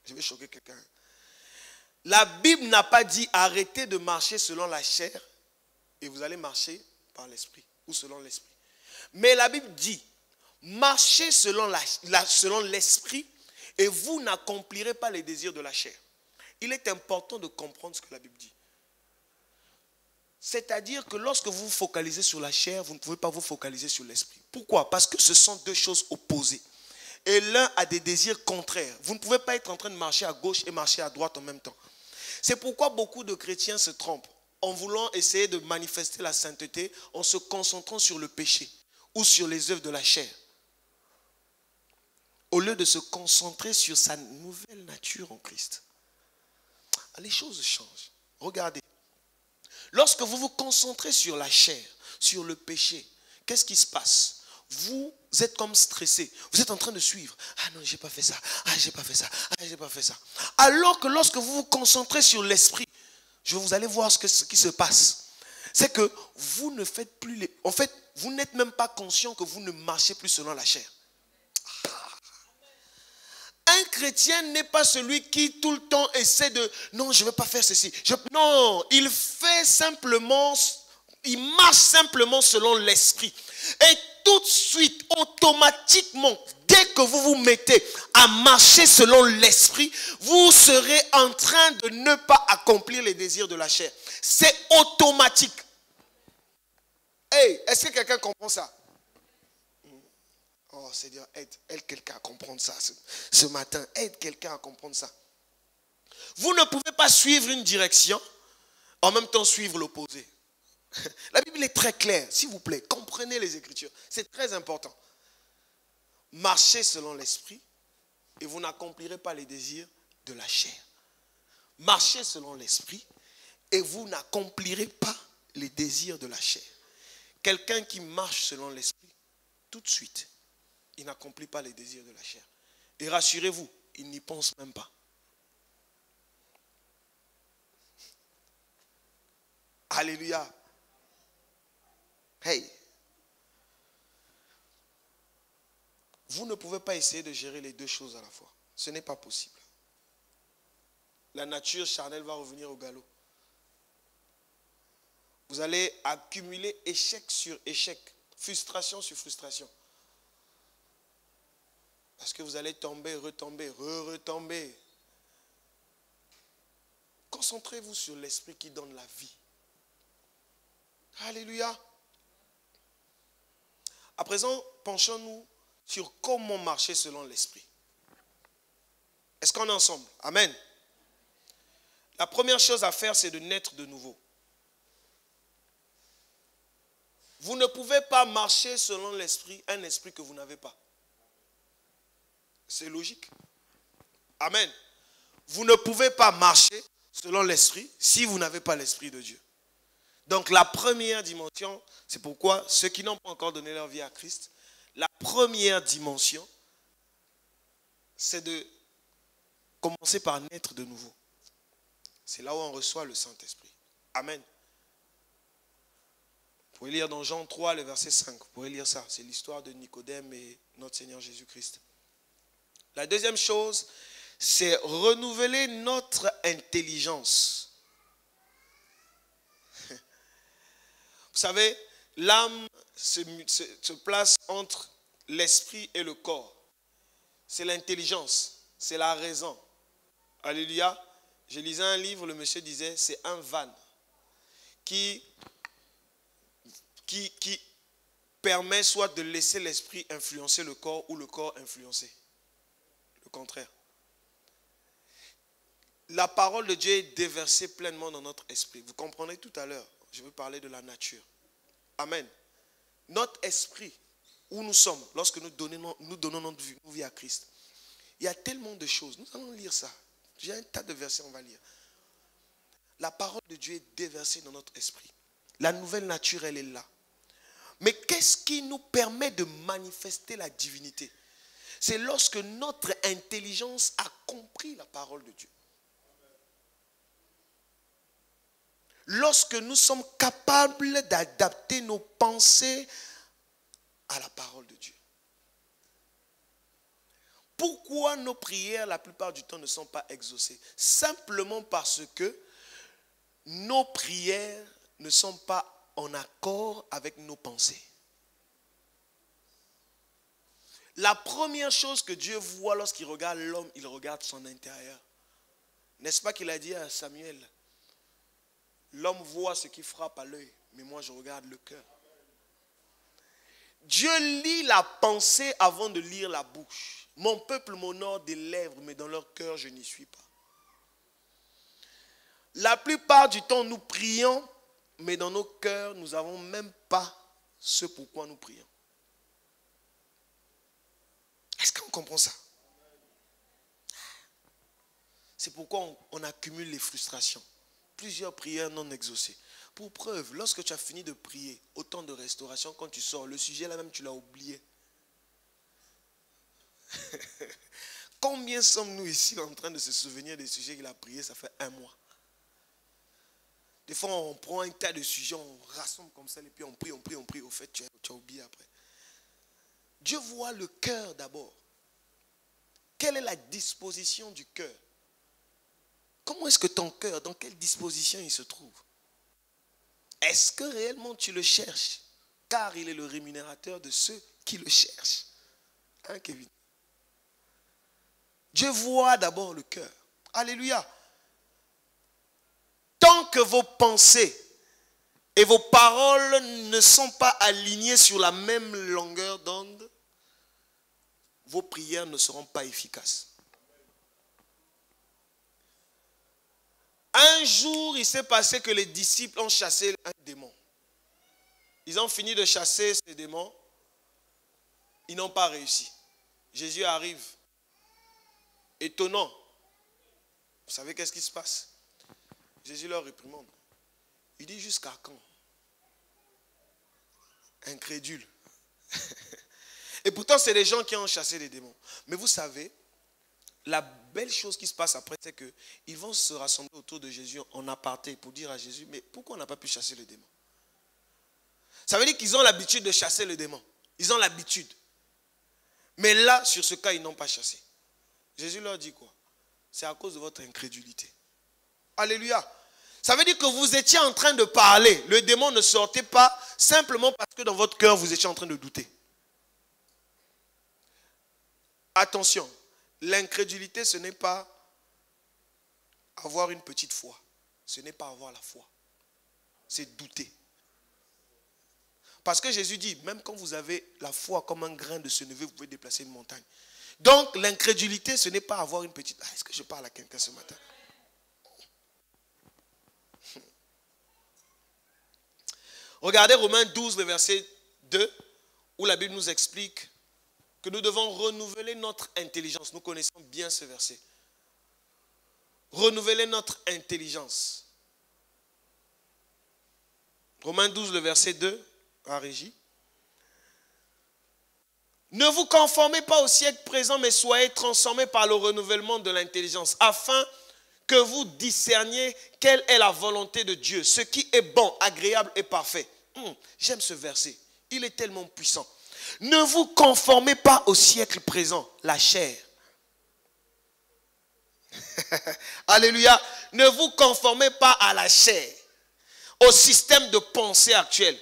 Je vais choquer quelqu'un. La Bible n'a pas dit, arrêtez de marcher selon la chair et vous allez marcher par l'esprit ou selon l'esprit. Mais la Bible dit, marchez selon l'esprit et vous n'accomplirez pas les désirs de la chair. Il est important de comprendre ce que la Bible dit. C'est-à-dire que lorsque vous vous focalisez sur la chair, vous ne pouvez pas vous focaliser sur l'esprit. Pourquoi? Parce que ce sont deux choses opposées. et l'un a des désirs contraires. Vous ne pouvez pas être en train de marcher à gauche et marcher à droite en même temps. C'est pourquoi beaucoup de chrétiens se trompent en voulant essayer de manifester la sainteté en se concentrant sur le péché ou sur les œuvres de la chair, au lieu de se concentrer sur sa nouvelle nature en Christ. Les choses changent. Regardez. Lorsque vous vous concentrez sur la chair, sur le péché, qu'est-ce qui se passe? Vous êtes comme stressé. Vous êtes en train de suivre. Ah non, j'ai pas fait ça. Ah, j'ai pas fait ça. Ah, j'ai pas fait ça. Alors que lorsque vous vous concentrez sur l'esprit, vous allez voir ce qui se passe. C'est que vous ne faites plus les... En fait, vous n'êtes même pas conscient que vous ne marchez plus selon la chair. Un chrétien n'est pas celui qui tout le temps essaie de... Non, je ne vais pas faire ceci. Non, il fait simplement... Il marche simplement selon l'esprit. Et tout de suite, automatiquement, dès que vous vous mettez à marcher selon l'esprit, vous serez en train de ne pas accomplir les désirs de la chair. C'est automatique. Hey, est-ce que quelqu'un comprend ça? Oh Seigneur, aide quelqu'un à comprendre ça ce matin. Aide quelqu'un à comprendre ça. Vous ne pouvez pas suivre une direction, en même temps suivre l'opposé. La Bible est très claire. S'il vous plaît, comprenez les Écritures. C'est très important. Marchez selon l'esprit et vous n'accomplirez pas les désirs de la chair. Marchez selon l'esprit et vous n'accomplirez pas les désirs de la chair. Quelqu'un qui marche selon l'esprit, tout de suite, il n'accomplit pas les désirs de la chair. Et rassurez-vous, il n'y pense même pas. Alléluia. Hey. Vous ne pouvez pas essayer de gérer les deux choses à la fois. Ce n'est pas possible. La nature charnelle va revenir au galop. Vous allez accumuler échec sur échec, frustration sur frustration. Parce que vous allez tomber, retomber, retomber. Concentrez-vous sur l'esprit qui donne la vie. Alléluia. À présent, penchons-nous sur comment marcher selon l'esprit. Est-ce qu'on est ensemble? Amen. La première chose à faire, c'est de naître de nouveau. Vous ne pouvez pas marcher selon l'esprit, un esprit que vous n'avez pas. C'est logique. Amen. Vous ne pouvez pas marcher selon l'esprit si vous n'avez pas l'esprit de Dieu. Donc la première dimension, c'est pourquoi ceux qui n'ont pas encore donné leur vie à Christ, la première dimension, c'est de commencer par naître de nouveau. C'est là où on reçoit le Saint-Esprit. Amen. Vous pouvez lire dans Jean 3, le verset 5. Vous pouvez lire ça. C'est l'histoire de Nicodème et notre Seigneur Jésus-Christ. La deuxième chose, c'est renouveler notre intelligence. Vous savez, l'âme se place entre l'esprit et le corps. C'est l'intelligence, c'est la raison. Alléluia. Je lisais un livre, le monsieur disait, c'est un van qui permet soit de laisser l'esprit influencer le corps ou le corps influencer. Le contraire. La parole de Dieu est déversée pleinement dans notre esprit. Vous comprendrez tout à l'heure. Je veux parler de la nature. Amen. Notre esprit, où nous sommes, lorsque nous donnons notre vie à Christ, il y a tellement de choses. Nous allons lire ça. J'ai un tas de versets, on va lire. La parole de Dieu est déversée dans notre esprit. La nouvelle nature, elle est là. Mais qu'est-ce qui nous permet de manifester la divinité? C'est lorsque notre intelligence a compris la parole de Dieu. Lorsque nous sommes capables d'adapter nos pensées à la parole de Dieu. Pourquoi nos prières, la plupart du temps, ne sont pas exaucées? Simplement parce que nos prières ne sont pas en accord avec nos pensées. La première chose que Dieu voit lorsqu'il regarde l'homme, il regarde son intérieur. N'est-ce pas qu'il a dit à Samuel? L'homme voit ce qui frappe à l'œil, mais moi je regarde le cœur. Dieu lit la pensée avant de lire la bouche. Mon peuple m'honore des lèvres, mais dans leur cœur, je n'y suis pas. La plupart du temps, nous prions, mais dans nos cœurs, nous n'avons même pas ce pourquoi nous prions. Est-ce qu'on comprend ça? C'est pourquoi on accumule les frustrations. Plusieurs prières non exaucées. Pour preuve, lorsque tu as fini de prier, au temps de restauration, quand tu sors, le sujet là même, tu l'as oublié. Combien sommes-nous ici en train de se souvenir des sujets qu'il a priés, ça fait 1 mois? Des fois, on prend un tas de sujets, on rassemble comme ça, et puis on prie. Au fait, tu as oublié après. Dieu voit le cœur d'abord. Quelle est la disposition du cœur? Comment est-ce que ton cœur, dans quelle disposition il se trouve? Est-ce que réellement tu le cherches? Car il est le rémunérateur de ceux qui le cherchent. Hein, Kevin? Dieu voit d'abord le cœur. Alléluia. Tant que vos pensées et vos paroles ne sont pas alignées sur la même longueur d'onde, vos prières ne seront pas efficaces. Un jour, il s'est passé que les disciples ont chassé un démon. Ils ont fini de chasser ces démons. Ils n'ont pas réussi. Jésus arrive. Étonnant. Vous savez qu'est-ce qui se passe? Jésus leur réprimande. Il dit jusqu'à quand? Incrédule. Et pourtant, c'est les gens qui ont chassé les démons. Mais vous savez, la belle chose qui se passe après, c'est qu'ils vont se rassembler autour de Jésus en aparté pour dire à Jésus, mais pourquoi on n'a pas pu chasser le démon? Ça veut dire qu'ils ont l'habitude de chasser le démon. Ils ont l'habitude. Mais là, sur ce cas, ils n'ont pas chassé. Jésus leur dit quoi? C'est à cause de votre incrédulité. Alléluia. Ça veut dire que vous étiez en train de parler. Le démon ne sortait pas simplement parce que dans votre cœur, vous étiez en train de douter. Attention, l'incrédulité, ce n'est pas avoir une petite foi. Ce n'est pas avoir la foi. C'est douter. Parce que Jésus dit, même quand vous avez la foi comme un grain de sénévé, vous pouvez déplacer une montagne. Donc, l'incrédulité, ce n'est pas avoir une petite... Est-ce que je parle à quelqu'un ce matin? Regardez Romains 12, le verset 2, où la Bible nous explique que nous devons renouveler notre intelligence. Nous connaissons bien ce verset. Renouveler notre intelligence. Romains 12, le verset 2, à Régie. Ne vous conformez pas au siècle présent, mais soyez transformés par le renouvellement de l'intelligence, afin que vous discerniez quelle est la volonté de Dieu, ce qui est bon, agréable et parfait. J'aime ce verset, il est tellement puissant. Ne vous conformez pas au siècle présent, la chair. Alléluia. Ne vous conformez pas à la chair, au système de pensée actuel,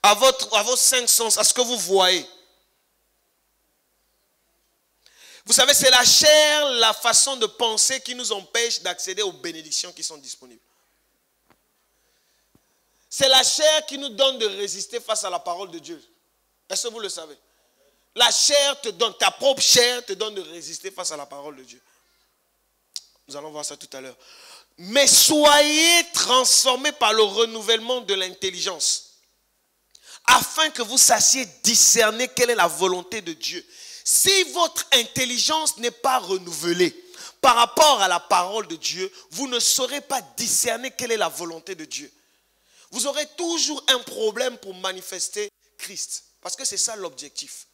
à vos 5 sens, à ce que vous voyez. Vous savez, c'est la chair, la façon de penser qui nous empêche d'accéder aux bénédictions qui sont disponibles. C'est la chair qui nous donne de résister face à la parole de Dieu. Est-ce que vous le savez? La chair te donne, ta propre chair te donne de résister face à la parole de Dieu. Nous allons voir ça tout à l'heure. Mais soyez transformés par le renouvellement de l'intelligence, afin que vous sachiez discerner quelle est la volonté de Dieu. Si votre intelligence n'est pas renouvelée par rapport à la parole de Dieu, vous ne saurez pas discerner quelle est la volonté de Dieu. Vous aurez toujours un problème pour manifester Christ. Parce que c'est ça l'objectif.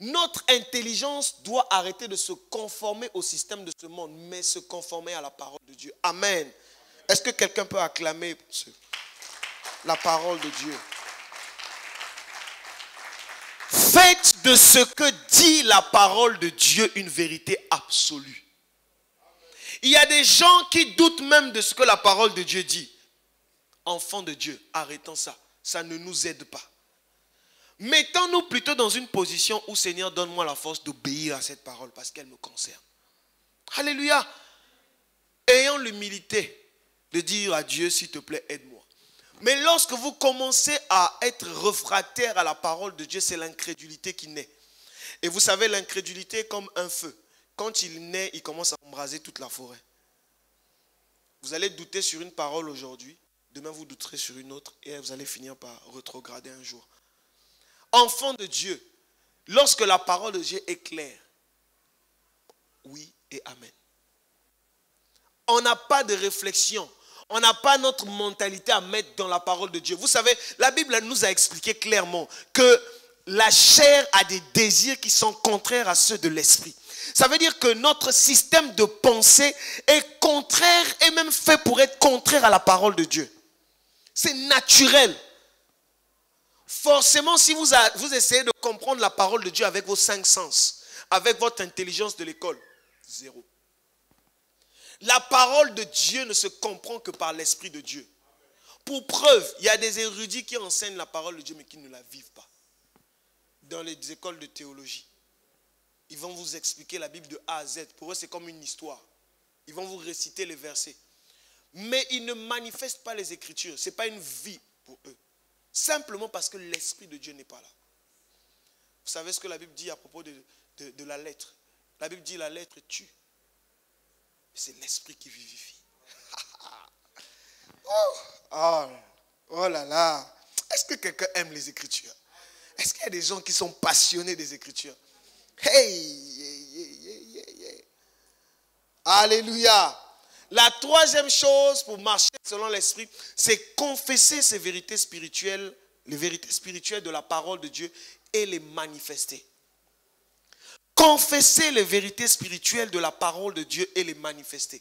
Notre intelligence doit arrêter de se conformer au système de ce monde, mais se conformer à la parole de Dieu. Amen. Est-ce que quelqu'un peut acclamer la parole de Dieu? Faites de ce que dit la parole de Dieu une vérité absolue. Il y a des gens qui doutent même de ce que la parole de Dieu dit. Enfants de Dieu, arrêtons ça. Ça ne nous aide pas. Mettons-nous plutôt dans une position où Seigneur, donne-moi la force d'obéir à cette parole parce qu'elle me concerne. Alléluia. Ayons l'humilité de dire à Dieu, s'il te plaît, aide-moi. Mais lorsque vous commencez à être réfractaire à la parole de Dieu, c'est l'incrédulité qui naît. Et vous savez, l'incrédulité est comme un feu. Quand il naît, il commence à embraser toute la forêt. Vous allez douter sur une parole aujourd'hui, demain vous douterez sur une autre et vous allez finir par rétrograder un jour. Enfant de Dieu, lorsque la parole de Dieu est claire, oui et amen. On n'a pas de réflexion. On n'a pas notre mentalité à mettre dans la parole de Dieu. Vous savez, la Bible nous a expliqué clairement que la chair a des désirs qui sont contraires à ceux de l'esprit. Ça veut dire que notre système de pensée est contraire et même fait pour être contraire à la parole de Dieu. C'est naturel. Forcément, si vous essayez de comprendre la parole de Dieu avec vos 5 sens, avec votre intelligence de l'école, zéro. La parole de Dieu ne se comprend que par l'Esprit de Dieu. Pour preuve, il y a des érudits qui enseignent la parole de Dieu mais qui ne la vivent pas. Dans les écoles de théologie, ils vont vous expliquer la Bible de A à Z. Pour eux, c'est comme une histoire. Ils vont vous réciter les versets. Mais ils ne manifestent pas les Écritures. Ce n'est pas une vie pour eux. Simplement parce que l'Esprit de Dieu n'est pas là. Vous savez ce que la Bible dit à propos de la lettre? La Bible dit la lettre tue. C'est l'Esprit qui vivifie. Oh là là. Est-ce que quelqu'un aime les Écritures? Est-ce qu'il y a des gens qui sont passionnés des Écritures? Hey! Alléluia. La troisième chose pour marcher selon l'Esprit, c'est confesser ces vérités spirituelles, les vérités spirituelles de la parole de Dieu et les manifester. Confesser les vérités spirituelles de la parole de Dieu et les manifester.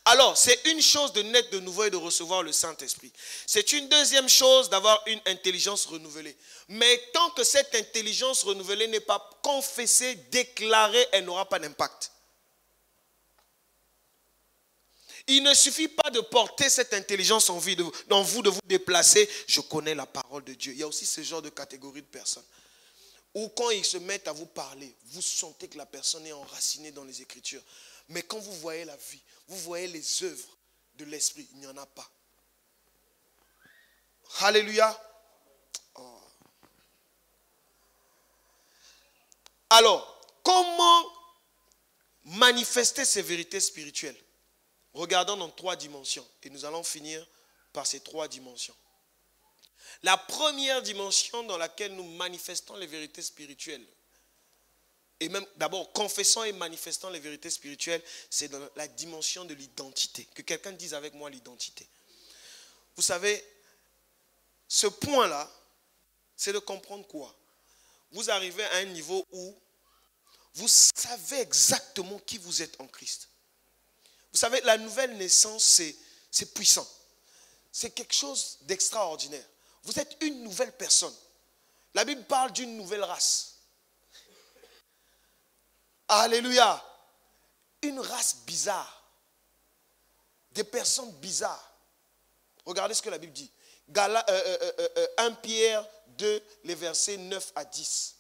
Alors, c'est une chose de naître de nouveau et de recevoir le Saint-Esprit. C'est une deuxième chose d'avoir une intelligence renouvelée. Mais tant que cette intelligence renouvelée n'est pas confessée, déclarée, elle n'aura pas d'impact. Il ne suffit pas de porter cette intelligence en vous, de vous déplacer. Je connais la parole de Dieu. Il y a aussi ce genre de catégorie de personnes. Ou quand ils se mettent à vous parler, vous sentez que la personne est enracinée dans les Écritures. Mais quand vous voyez la vie, vous voyez les œuvres de l'Esprit, il n'y en a pas. Alléluia. Oh. Alors, comment manifester ces vérités spirituelles? Regardons dans 3 dimensions. Et nous allons finir par ces 3 dimensions. La première dimension dans laquelle nous manifestons les vérités spirituelles, et même d'abord confessant et manifestant les vérités spirituelles, c'est dans la dimension de l'identité. Que quelqu'un dise avec moi l'identité. Vous savez, ce point-là, c'est de comprendre quoi? Vous arrivez à un niveau où vous savez exactement qui vous êtes en Christ. Vous savez, la nouvelle naissance, c'est puissant. C'est quelque chose d'extraordinaire. Vous êtes une nouvelle personne. La Bible parle d'une nouvelle race. Alléluia. Une race bizarre. Des personnes bizarres. Regardez ce que la Bible dit. 1 Pierre 2, les versets 9 à 10.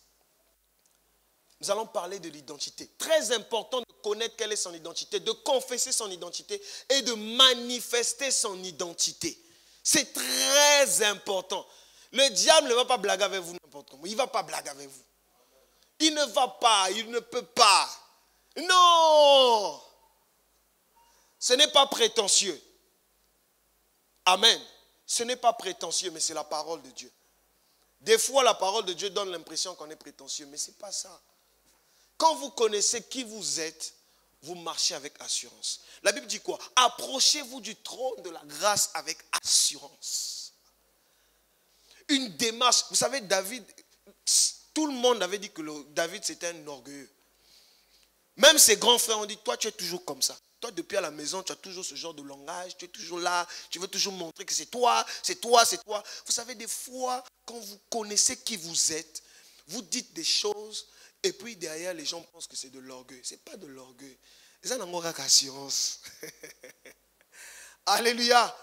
Nous allons parler de l'identité. Très important de connaître quelle est son identité, de confesser son identité et de manifester son identité. C'est très important. Le diable ne va pas blaguer avec vous n'importe comment. Il ne va pas blaguer avec vous. Il ne va pas, il ne peut pas. Non! Ce n'est pas prétentieux. Amen. Ce n'est pas prétentieux, mais c'est la parole de Dieu. Des fois, la parole de Dieu donne l'impression qu'on est prétentieux, mais ce n'est pas ça. Quand vous connaissez qui vous êtes, vous marchez avec assurance. La Bible dit quoi? Approchez-vous du trône de la grâce avec assurance. Une démarche. Vous savez, David, tout le monde avait dit que David c'était un orgueilleux. Même ses grands frères ont dit, toi tu es toujours comme ça. Toi depuis à la maison, tu as toujours ce genre de langage, tu es toujours là, tu veux toujours montrer que c'est toi, c'est toi, c'est toi. Vous savez, des fois, quand vous connaissez qui vous êtes, vous dites des choses. Et puis derrière, les gens pensent que c'est de l'orgueil. Ce n'est pas de l'orgueil. C'est un amour avec assurance. Alléluia.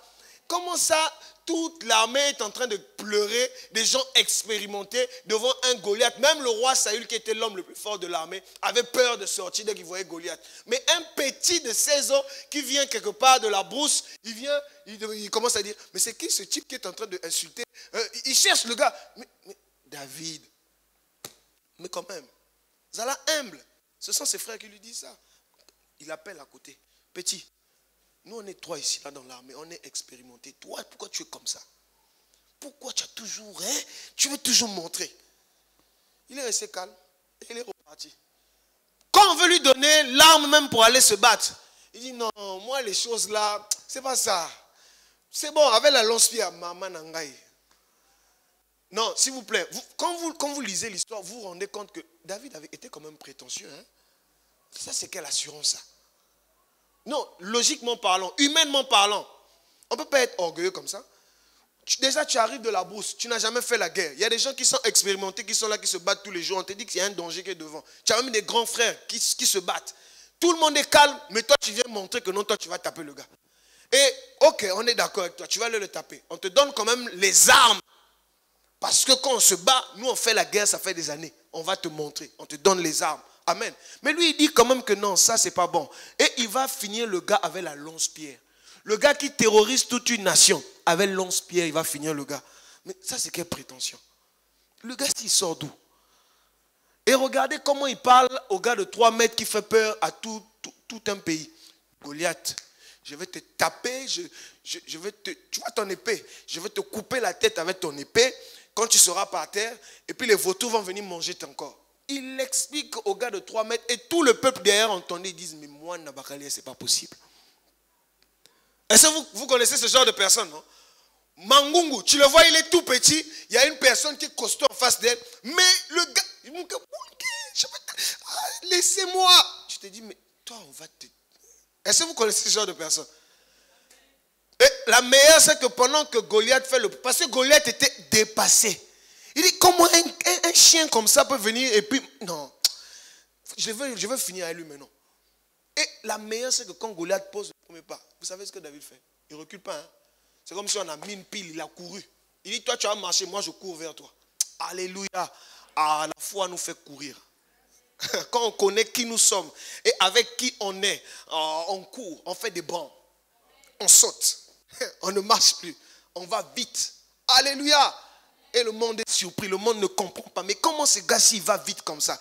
comment ça, toute l'armée est en train de pleurer, des gens expérimentés devant un Goliath. Même le roi Saül, qui était l'homme le plus fort de l'armée, avait peur de sortir dès qu'il voyait Goliath. Mais un petit de 16 ans qui vient quelque part de la brousse, il commence à dire, mais c'est qui ce type qui est en train d'insulter? Il cherche le gars. Mais David, mais quand même, Zala humble. Ce sont ses frères qui lui disent ça. Il appelle à côté. Petit, nous on est trois ici là dans l'armée, on est expérimentés. Toi, pourquoi tu es comme ça? Pourquoi tu as toujours, tu veux toujours montrer? Il est resté calme et il est reparti. Quand on veut lui donner l'arme même pour aller se battre, il dit non, moi les choses là, c'est pas ça. C'est bon, avec la lance-pierre, maman nangaï. Non, s'il vous plaît, quand vous lisez l'histoire, vous vous rendez compte que David avait été quand même prétentieux. Hein? Ça, c'est quelle assurance ça? Non, logiquement parlant, humainement parlant, on ne peut pas être orgueilleux comme ça. Déjà, tu arrives de la brousse, tu n'as jamais fait la guerre. Il y a des gens qui sont expérimentés, qui sont là, qui se battent tous les jours. On te dit qu'il y a un danger qui est devant. Tu as même des grands frères qui se battent. Tout le monde est calme, mais toi, tu viens montrer que non, toi, tu vas taper le gars. Et, ok, on est d'accord avec toi, tu vas aller le taper. On te donne quand même les armes. Parce que quand on se bat, nous, on fait la guerre, ça fait des années. On va te montrer, on te donne les armes. Amen. Mais lui, il dit quand même que non, ça, c'est pas bon. Et il va finir le gars avec la lance-pierre. Le gars qui terrorise toute une nation, avec lance-pierre, il va finir le gars. Mais ça, c'est quelle prétention? Le gars, il sort d'où? Et regardez comment il parle au gars de 3 mètres qui fait peur à tout un pays. Goliath, je vais te taper, je vais te... Tu vois ton épée, je vais te couper la tête avec ton épée quand tu seras par terre. Et puis les vautours vont venir manger ton corps. Il explique au gars de 3 mètres et tout le peuple derrière entendait, ils disent, mais moi, Nabakalia, c'est pas possible. Est-ce que vous connaissez ce genre de personne, non? Mangungu, tu le vois, il est tout petit. Il y a une personne qui est costaud en face d'elle. Mais le gars, il me dit, laissez-moi. Tu te dis, mais toi, on va te... Est-ce que vous connaissez ce genre de personne? Et la meilleure, c'est que pendant que Goliath fait le... Parce que Goliath était dépassé. Il dit, comment un chien comme ça peut venir et puis... Non, je veux finir avec lui maintenant. Et la meilleure, c'est que quand Goliath pose le premier pas, vous savez ce que David fait? Il ne recule pas. Hein? C'est comme si on a mis une pile, il a couru. Il dit, toi tu vas marcher, moi je cours vers toi. Alléluia. Ah, la foi nous fait courir. Quand on connaît qui nous sommes et avec qui on est, on court, on fait des bonds, on saute, on ne marche plus, on va vite. Alléluia. Et le monde est surpris, le monde ne comprend pas. Mais comment ce gars-ci va vite comme ça?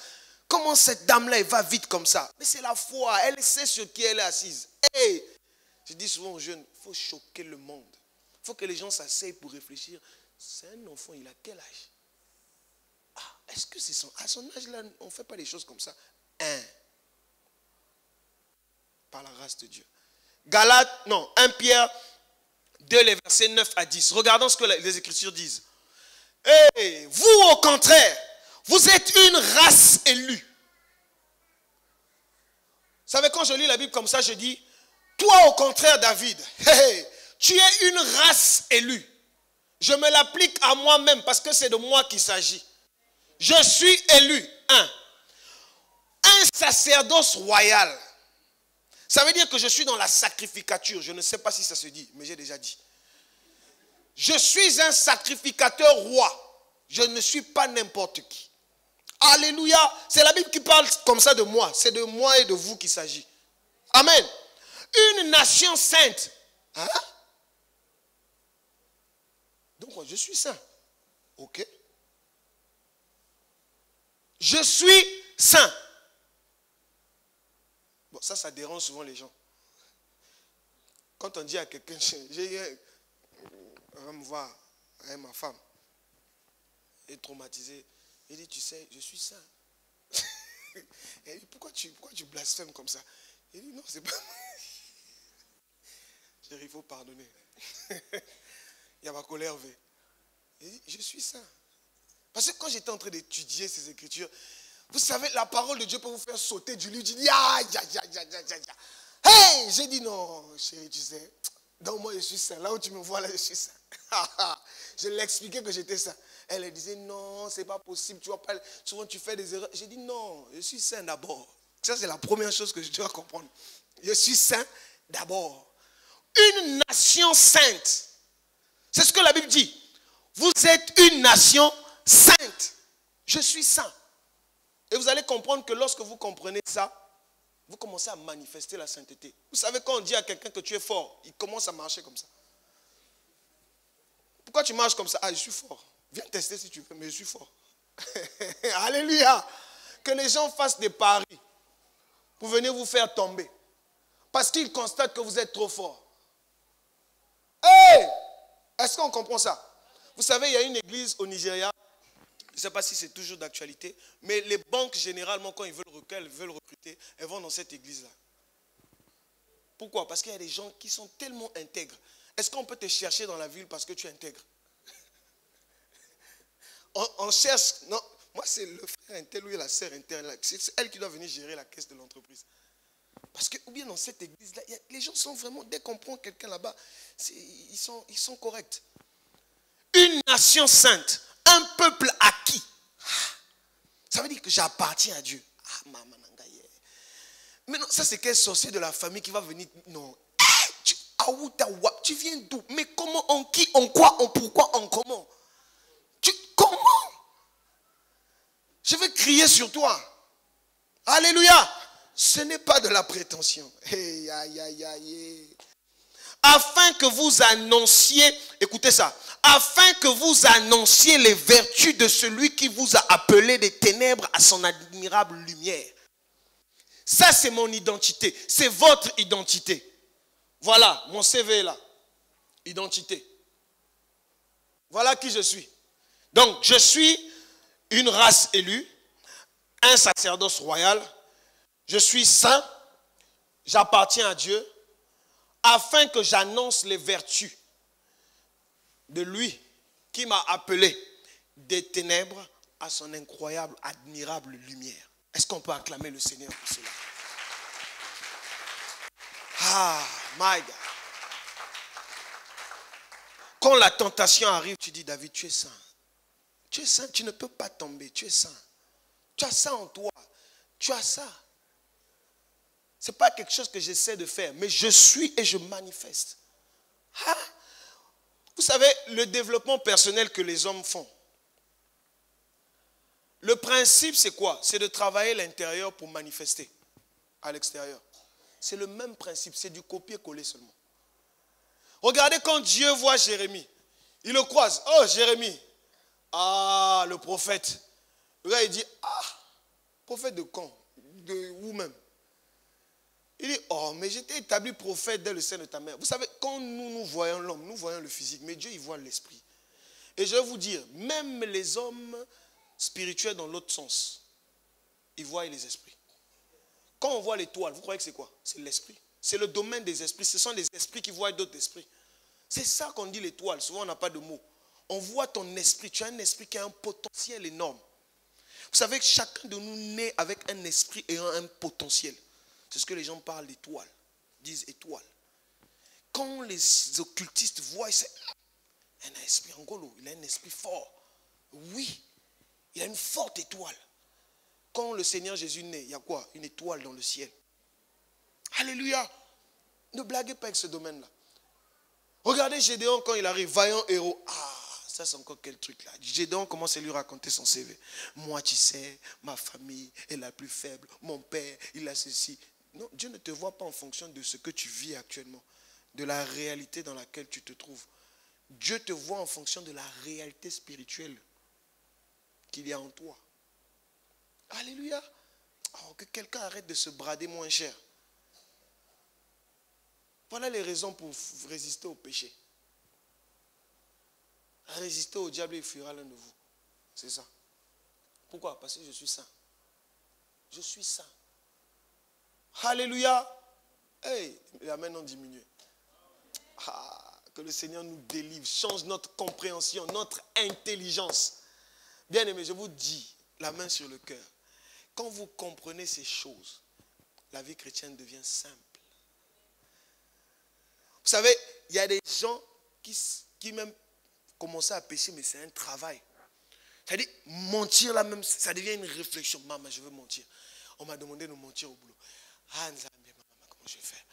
Comment cette dame-là va vite comme ça? Mais c'est la foi, elle sait sur qui elle est assise. Hey, je dis souvent aux jeunes, il faut choquer le monde. Il faut que les gens s'asseyent pour réfléchir. C'est un enfant, il a quel âge? Ah, est-ce que c'est à son âge-là, on ne fait pas des choses comme ça? Par la grâce de Dieu. 1 Pierre 2, les versets 9 à 10. Regardons ce que les Écritures disent. Et vous, au contraire, vous êtes une race élue. Vous savez, quand je lis la Bible comme ça, je dis, toi, au contraire, David, tu es une race élue. Je me l'applique à moi-même parce que c'est de moi qu'il s'agit. Je suis élu. Un sacerdoce royal. Ça veut dire que je suis dans la sacrificature. Je ne sais pas si ça se dit, mais j'ai déjà dit. Je suis un sacrificateur roi. Je ne suis pas n'importe qui. Alléluia. C'est la Bible qui parle comme ça de moi. C'est de moi et de vous qu'il s'agit. Amen. Une nation sainte. Hein? Donc, je suis saint. Ok. Je suis saint. Bon, ça dérange souvent les gens. Quand on dit à quelqu'un, on va me voir avec ma femme, elle est traumatisée. Il dit, tu sais, je suis saint. Elle dit, pourquoi tu blasphèmes comme ça? Il dit, non, c'est pas... Je dis, il faut pardonner. Il y a ma colère. Il dit, je suis saint. Parce que quand j'étais en train d'étudier ces écritures, vous savez, la parole de Dieu peut vous faire sauter du lit. Tu dis, hey, j'ai dit, non, chérie, tu sais, donc moi je suis saint. Là où tu me vois, là, je suis saint. Je lui ai expliqué que j'étais saint. Elle disait, non, c'est pas possible, tu vois pas, souvent tu fais des erreurs. J'ai dit, non, je suis saint d'abord. Ça, c'est la première chose que je dois comprendre. Je suis saint d'abord. Une nation sainte. C'est ce que la Bible dit. Vous êtes une nation sainte. Je suis saint. Et vous allez comprendre que lorsque vous comprenez ça, vous commencez à manifester la sainteté. Vous savez, quand on dit à quelqu'un que tu es fort, il commence à marcher comme ça. Pourquoi tu marches comme ça? Ah, je suis fort. Viens tester si tu veux, mais je suis fort. Alléluia. Que les gens fassent des paris pour venir vous faire tomber. Parce qu'ils constatent que vous êtes trop fort. Hey! Est-ce qu'on comprend ça? Vous savez, il y a une église au Nigeria. Je ne sais pas si c'est toujours d'actualité. Mais les banques, généralement, quand ils veulent recruter, elles vont dans cette église-là. Pourquoi? Parce qu'il y a des gens qui sont tellement intègres. Est-ce qu'on peut te chercher dans la ville parce que tu es intègre? On cherche... Non, moi, c'est le frère intel ou la sœur intel. C'est elle qui doit venir gérer la caisse de l'entreprise. Parce que, ou bien dans cette église-là, les gens sont vraiment, dès qu'on prend quelqu'un là-bas, ils sont corrects. Une nation sainte, un peuple acquis. Ça veut dire que j'appartiens à Dieu. Mais non, ça c'est quel sorcier de la famille qui va venir. Non. Tu viens d'où? Mais comment, en qui, en quoi, en pourquoi, en comment? Comment? Je vais crier sur toi. Alléluia. Ce n'est pas de la prétention. Hey, aïe, aïe, aïe. Afin que vous annonciez, écoutez ça, afin que vous annonciez les vertus de celui qui vous a appelé des ténèbres à son admirable lumière. Ça, c'est mon identité. C'est votre identité. Voilà, mon CV est là. Identité. Voilà qui je suis. Donc, je suis une race élue, un sacerdoce royal. Je suis saint, j'appartiens à Dieu, afin que j'annonce les vertus de lui qui m'a appelé des ténèbres à son incroyable, admirable lumière. Est-ce qu'on peut acclamer le Seigneur pour cela? Ah, my God. Quand la tentation arrive, tu dis, David, tu es saint. Tu es saint, tu ne peux pas tomber, tu es saint. Tu as ça en toi, tu as ça. Ce n'est pas quelque chose que j'essaie de faire, mais je suis et je manifeste. Ah. Vous savez, le développement personnel que les hommes font, le principe c'est quoi? C'est de travailler l'intérieur pour manifester à l'extérieur. C'est le même principe, c'est du copier-coller seulement. Regardez quand Dieu voit Jérémie, il le croise. Oh Jérémie, ah le prophète. Le gars il dit, ah, prophète de quand? De où même? Il dit, oh, mais j'étais établi prophète dès le sein de ta mère. Vous savez, quand nous voyons l'homme, nous voyons le physique, mais Dieu, il voit l'esprit. Et je vais vous dire, même les hommes spirituels dans l'autre sens, ils voient les esprits. Quand on voit l'étoile, vous croyez que c'est quoi? C'est l'esprit. C'est le domaine des esprits. Ce sont les esprits qui voient d'autres esprits. C'est ça qu'on dit l'étoile. Souvent, on n'a pas de mots. On voit ton esprit. Tu as un esprit qui a un potentiel énorme. Vous savez que chacun de nous naît avec un esprit ayant un potentiel. C'est ce que les gens parlent d'étoile, disent étoile. Quand les occultistes voient, c'est un esprit angolo, il a un esprit fort. Oui, il a une forte étoile. Quand le Seigneur Jésus naît, il y a quoi? Une étoile dans le ciel. Alléluia. Ne blaguez pas avec ce domaine-là. Regardez Gédéon quand il arrive, vaillant héros. Ah, ça c'est encore quel truc là. Gédéon commence à lui raconter son CV. Moi, tu sais, ma famille est la plus faible. Mon père, il a ceci. Non, Dieu ne te voit pas en fonction de ce que tu vis actuellement, de la réalité dans laquelle tu te trouves. Dieu te voit en fonction de la réalité spirituelle qu'il y a en toi. Alléluia. Alors que quelqu'un arrête de se brader moins cher. Voilà les raisons pour résister au péché. Résister au diable, il fuira l'un de vous. C'est ça. Pourquoi? Parce que je suis saint. Je suis saint. Alléluia. Hey, la main non diminuée. Ah, que le Seigneur nous délivre, change notre compréhension, notre intelligence. Bien aimé, je vous dis, la main sur le cœur. Quand vous comprenez ces choses, la vie chrétienne devient simple. Vous savez, il y a des gens qui même commencent à pécher, mais c'est un travail. C'est-à-dire, mentir là même, ça devient une réflexion. Maman, je veux mentir. On m'a demandé de mentir au boulot. Ah, comment je vais faire?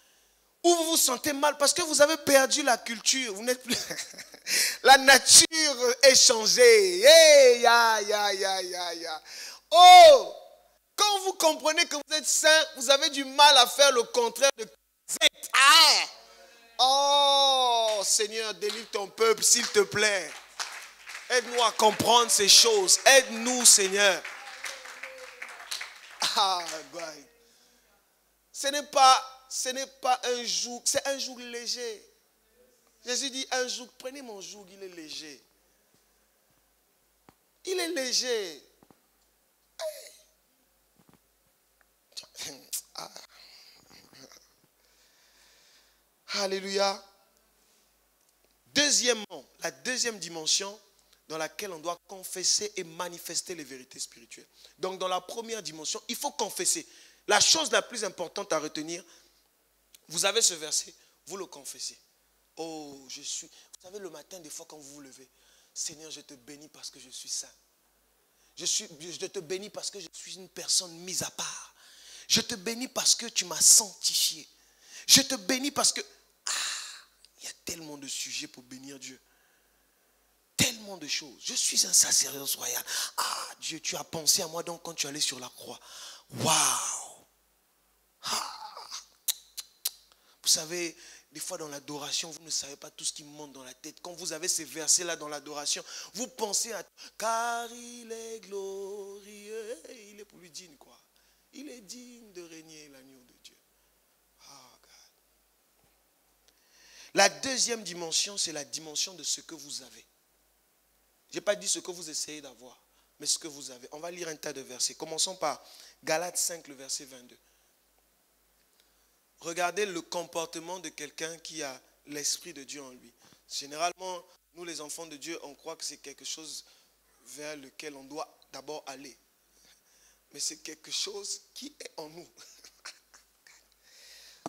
Ou vous vous sentez mal parce que vous avez perdu la culture. Vous n'êtes plus... La nature est changée. Hey, ya, ya, ya, ya, ya. Oh! Quand vous comprenez que vous êtes saint, vous avez du mal à faire le contraire de vous êtes. Ah! Oh, Seigneur, délivre ton peuple, s'il te plaît. Aide-nous à comprendre ces choses. Aide-nous, Seigneur. Ah, God. Ce n'est pas un joug, c'est un joug léger. Jésus dit un joug, prenez mon joug, il est léger. Il est léger. Ah. Alléluia. Deuxièmement, la deuxième dimension dans laquelle on doit confesser et manifester les vérités spirituelles. Donc dans la première dimension, il faut confesser. La chose la plus importante à retenir, vous avez ce verset, vous le confessez. Oh, vous savez le matin des fois quand vous vous levez, Seigneur, je te bénis parce que je suis saint. Je te bénis parce que je suis une personne mise à part. Je te bénis parce que tu m'as sanctifié. Je te bénis parce que... il y a tellement de sujets pour bénir Dieu. Tellement de choses. Je suis un sacerdoce royal. Ah, Dieu, tu as pensé à moi donc quand tu allais sur la croix. Waouh! Vous savez, des fois dans l'adoration, vous ne savez pas tout ce qui monte dans la tête. Quand vous avez ces versets-là dans l'adoration, vous pensez à... Car il est glorieux. Il est pour lui digne, quoi. Il est digne de régner l'agneau de Dieu. Oh, God. La deuxième dimension, c'est la dimension de ce que vous avez. Je n'ai pas dit ce que vous essayez d'avoir, mais ce que vous avez. On va lire un tas de versets. Commençons par Galates 5, le verset 22. Regardez le comportement de quelqu'un qui a l'Esprit de Dieu en lui. Généralement, nous les enfants de Dieu, on croit que c'est quelque chose vers lequel on doit d'abord aller. Mais c'est quelque chose qui est en nous.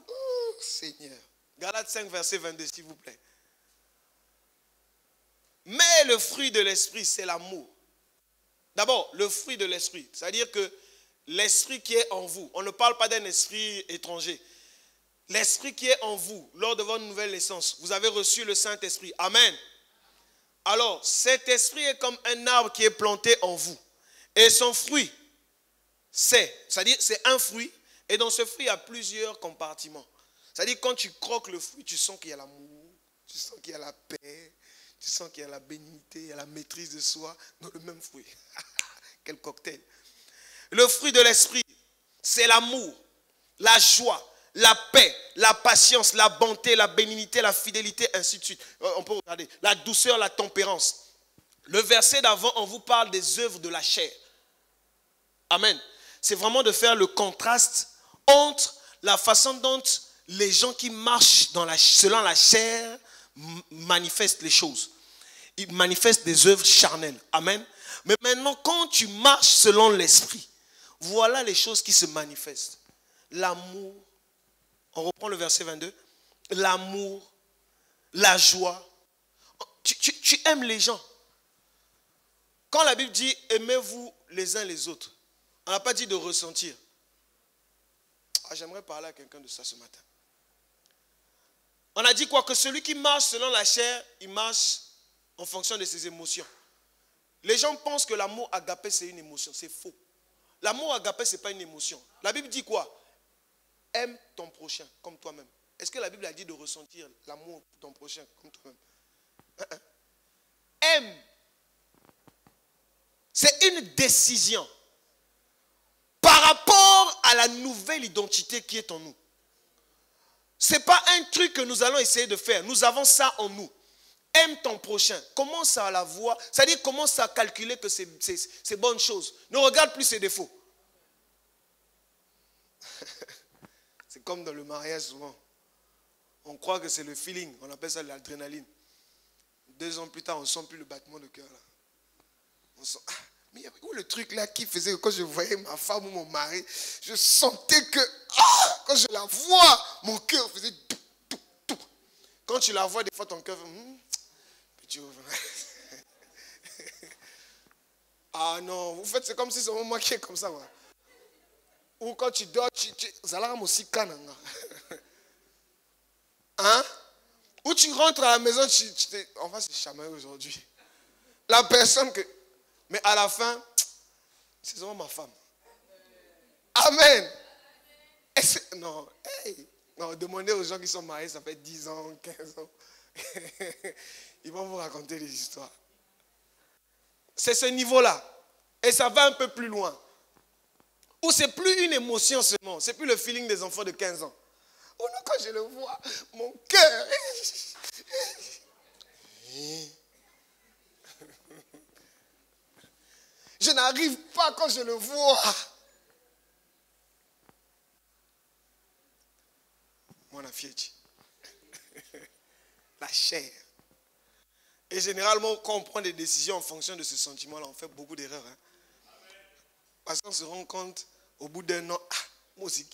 Oh, Seigneur. Galates 5, verset 22, s'il vous plaît. Mais le fruit de l'esprit, c'est l'amour. D'abord, le fruit de l'esprit. C'est-à-dire que l'esprit qui est en vous. On ne parle pas d'un esprit étranger. L'esprit qui est en vous, lors de votre nouvelle naissance, vous avez reçu le Saint-Esprit. Amen. Alors, cet esprit est comme un arbre qui est planté en vous. Et son fruit, c'est-à-dire c'est un fruit. Et dans ce fruit, il y a plusieurs compartiments. C'est-à-dire quand tu croques le fruit, tu sens qu'il y a l'amour, tu sens qu'il y a la paix, tu sens qu'il y a la bénignité, il y a la maîtrise de soi dans le même fruit. Quel cocktail. Le fruit de l'esprit, c'est l'amour, la joie, la paix, la patience, la bonté, la bénignité, la fidélité, ainsi de suite. On peut regarder. La douceur, la tempérance. Le verset d'avant, on vous parle des œuvres de la chair. Amen. C'est vraiment de faire le contraste entre la façon dont les gens qui marchent selon la chair manifestent les choses. Ils manifestent des œuvres charnelles. Amen. Mais maintenant, quand tu marches selon l'esprit, voilà les choses qui se manifestent. L'amour. On reprend le verset 22. L'amour, la joie. Tu aimes les gens. Quand la Bible dit aimez-vous les uns les autres, on n'a pas dit de ressentir. J'aimerais parler à quelqu'un de ça ce matin. On a dit quoi? Que celui qui marche selon la chair, il marche en fonction de ses émotions. Les gens pensent que l'amour agapé c'est une émotion. C'est faux. L'amour agapé ce n'est pas une émotion. La Bible dit quoi? Aime ton prochain comme toi-même. Est-ce que la Bible a dit de ressentir l'amour pour ton prochain comme toi-même? Aime. C'est une décision par rapport à la nouvelle identité qui est en nous. Ce n'est pas un truc que nous allons essayer de faire. Nous avons ça en nous. Aime ton prochain. Commence à la voir. C'est-à-dire commence à calculer que c'est bonne chose. Ne regarde plus ses défauts. C'est comme dans le mariage souvent. On croit que c'est le feeling. On appelle ça l'adrénaline. 2 ans plus tard, on ne sent plus le battement de cœur. Là. On sent... mais où le truc là qui faisait que quand je voyais ma femme ou mon mari, je sentais que quand je la vois, mon cœur faisait tout, tout, tout. Quand tu la vois, des fois ton cœur fait ah non, vous faites c'est comme si c'est moi qui est comme ça. Ouais. Ou quand tu dors, vous allez aussi cananga. Hein? Ou tu rentres à la maison, on va se chamailler aujourd'hui. La personne que... Mais à la fin, c'est vraiment ma femme. Amen. Non, hey. Non, demandez aux gens qui sont mariés, ça fait 10 ans, 15 ans. Ils vont vous raconter des histoires. C'est ce niveau-là. Et ça va un peu plus loin. Ou c'est plus une émotion seulement. C'est plus le feeling des enfants de 15 ans. Oh non, quand je le vois, mon cœur. Je n'arrive pas quand je le vois. Mon affiette. La chair. Et généralement, quand on prend des décisions en fonction de ce sentiment-là, on fait beaucoup d'erreurs. Hein? Parce qu'on se rend compte, au bout d'un an, moi aussi,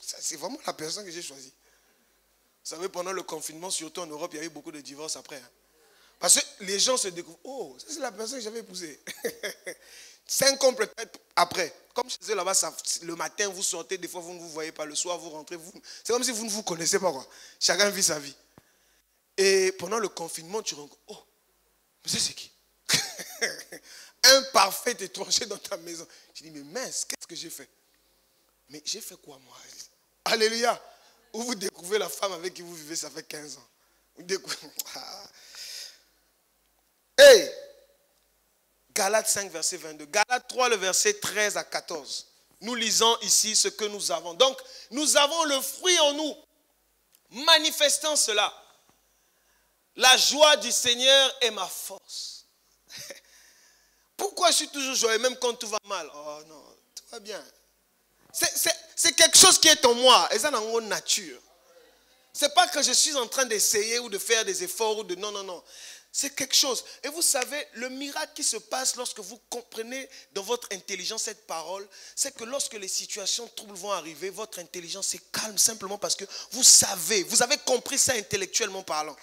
c'est vraiment la personne que j'ai choisie. Vous savez, pendant le confinement, surtout en Europe, il y a eu beaucoup de divorces après. Hein? Parce que les gens se découvrent, oh, ça c'est la personne que j'avais épousée. 5 ans peut-être après. Comme je disais là-bas, le matin, vous sortez, des fois vous ne vous voyez pas, le soir vous rentrez. C'est comme si vous ne vous connaissez pas. Quoi. Chacun vit sa vie. Et pendant le confinement, tu rencontres, oh, mais ça c'est qui? Un parfait étranger dans ta maison. Je dis, mais mince, qu'est-ce que j'ai fait? Mais j'ai fait quoi moi? Alléluia. Ou vous découvrez la femme avec qui vous vivez, ça fait 15 ans. Vous découvrez. Hey! Galates 5, verset 22. Galates 3, le verset 13 à 14. Nous lisons ici ce que nous avons. Donc, nous avons le fruit en nous. Manifestant cela. La joie du Seigneur est ma force. Pourquoi je suis toujours joyeux, même quand tout va mal? Oh non, tout va bien. C'est quelque chose qui est en moi. Et ça, dans mon nature. Ce n'est pas que je suis en train d'essayer ou de faire des efforts. Ou de... Non, non, non. C'est quelque chose. Et vous savez, le miracle qui se passe lorsque vous comprenez dans votre intelligence cette parole, c'est que lorsque les situations troubles vont arriver, votre intelligence est calme simplement parce que vous savez, vous avez compris ça intellectuellement parlant.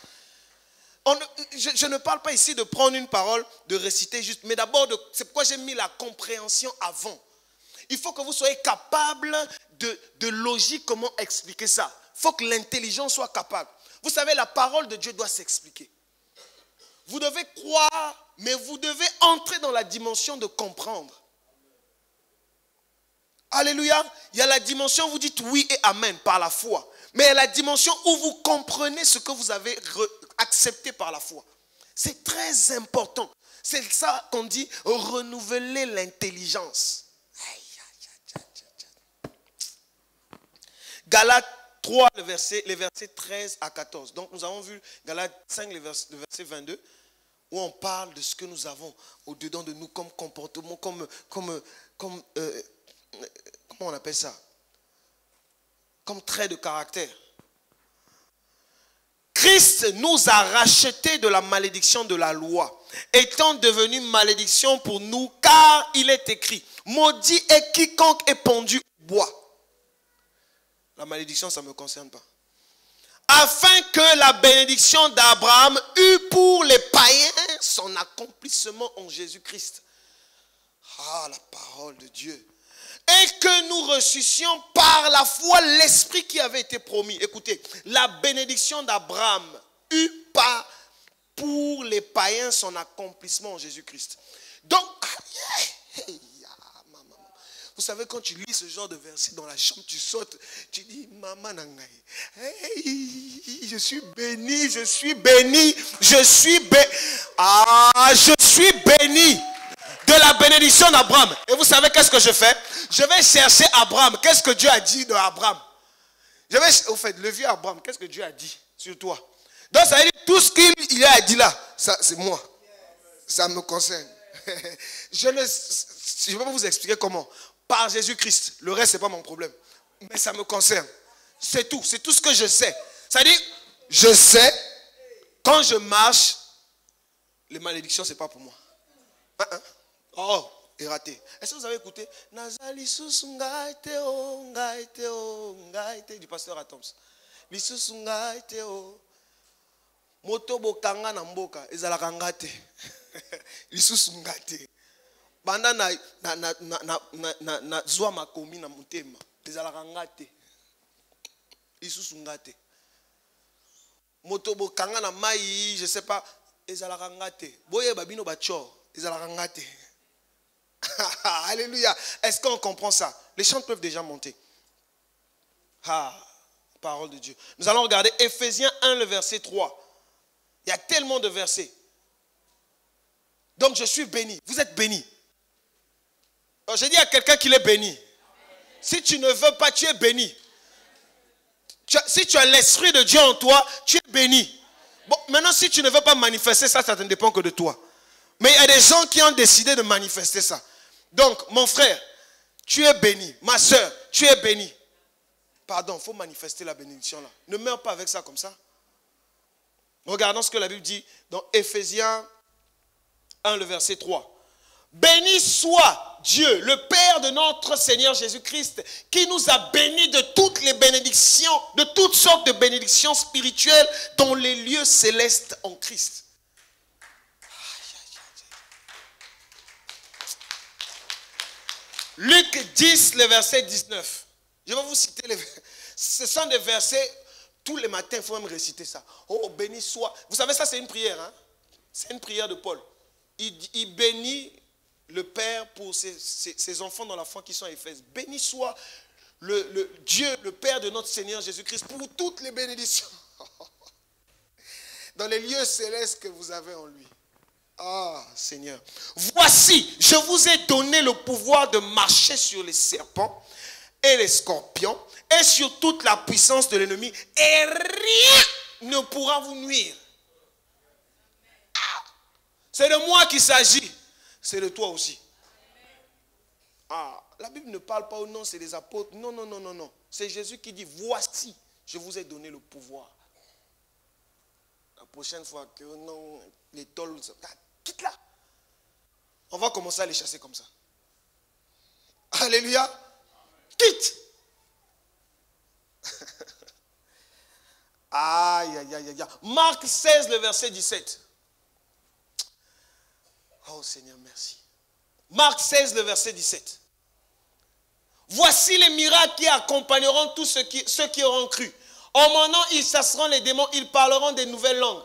Je ne parle pas ici de prendre une parole, de réciter juste, mais d'abord, c'est pourquoi j'ai mis la compréhension avant. Il faut que vous soyez capable de logique, comment expliquer ça. Il faut que l'intelligence soit capable. Vous savez, la parole de Dieu doit s'expliquer. Vous devez croire, mais vous devez entrer dans la dimension de comprendre. Alléluia. Il y a la dimension où vous dites oui et amen par la foi. Mais il y a la dimension où vous comprenez ce que vous avez accepté par la foi. C'est très important. C'est ça qu'on dit renouveler l'intelligence. Galates 3, les versets 13 à 14. Donc nous avons vu Galates 5, le verset 22, où on parle de ce que nous avons au-dedans de nous comme comportement, comment on appelle ça? Comme trait de caractère. Christ nous a rachetés de la malédiction de la loi, étant devenu malédiction pour nous, car il est écrit, maudit est quiconque est pendu au bois. La malédiction, ça ne me concerne pas. Afin que la bénédiction d'Abraham eût pour les païens son accomplissement en Jésus-Christ. Ah, la parole de Dieu. Et que nous reçussions par la foi l'esprit qui avait été promis. Écoutez, la bénédiction d'Abraham eut pas pour les païens son accomplissement en Jésus-Christ. Donc, vous savez, quand tu lis ce genre de verset dans la chambre, tu sautes, tu dis, maman nangaï, hey, je suis béni, je suis béni, je suis béni. Ah, je suis béni de la bénédiction d'Abraham. Et vous savez qu'est-ce que je fais? Je vais chercher Abraham. Qu'est-ce que Dieu a dit de Abraham? Au fait, le vieux Abraham, qu'est-ce que Dieu a dit sur toi? Donc ça veut dire tout ce qu'il a dit là, ça c'est moi. Ça me concerne. Je ne vais pas vous expliquer comment. Par Jésus-Christ. Le reste, ce n'est pas mon problème. Mais ça me concerne. C'est tout. C'est tout ce que je sais. C'est-à-dire, je sais, quand je marche, les malédictions, ce n'est pas pour moi. Oh, est raté. Est-ce que vous avez écouté du pasteur Atoms? Moto bokanga na mboka ezalaka ngate. Lisusu ngate. Banda na zwa makomi na mutema ezalaka ngate. Lisusu ngate. Motobo kanga na mai, je sais pas. Ezalaka ngate. Boye babino bachor. Ezalaka ngate. Alléluia. Est-ce qu'on comprend ça? Les chants peuvent déjà monter. Ah, parole de Dieu. Nous allons regarder Ephésiens 1, le verset 3. Il y a tellement de versets. Donc je suis béni. Vous êtes béni. J'ai dit à quelqu'un qu'il est béni. Si tu ne veux pas, tu es béni. Si tu as l'esprit de Dieu en toi, tu es béni. Bon, maintenant, si tu ne veux pas manifester ça, ça ne dépend que de toi. Mais il y a des gens qui ont décidé de manifester ça. Donc, mon frère, tu es béni. Ma soeur, tu es béni. Pardon, il faut manifester la bénédiction là. Ne meurs pas avec ça comme ça. Regardons ce que la Bible dit dans Ephésiens 1, le verset 3. Béni soit Dieu, le Père de notre Seigneur Jésus-Christ, qui nous a bénis de toutes les bénédictions, de toutes sortes de bénédictions spirituelles dans les lieux célestes en Christ. Luc 10, le verset 19. Je vais vous citer les versets. Ce sont des versets, tous les matins, il faut même réciter ça. Oh, béni soit. Vous savez, ça c'est une prière. Hein? C'est une prière de Paul. Il bénit le Père pour ses enfants dans la foi qui sont à Éphèse. Béni soit le Dieu, le Père de notre Seigneur Jésus-Christ, pour toutes les bénédictions dans les lieux célestes que vous avez en lui. Ah, Seigneur. Voici, je vous ai donné le pouvoir de marcher sur les serpents et les scorpions et sur toute la puissance de l'ennemi, et rien ne pourra vous nuire. C'est de moi qu'il s'agit. C'est de toi aussi. Ah, la Bible ne parle pas au nom, c'est des apôtres. Non, non, non, non, non. C'est Jésus qui dit, voici, je vous ai donné le pouvoir. La prochaine fois que non, les tolls, quitte là. On va commencer à les chasser comme ça. Alléluia. Quitte. Aïe, aïe, aïe, aïe. Marc 16, le verset 17. Oh Seigneur, merci. Marc 16, le verset 17. Voici les miracles qui accompagneront tous ceux qui auront cru. En mon nom, ils chasseront les démons, ils parleront des nouvelles langues.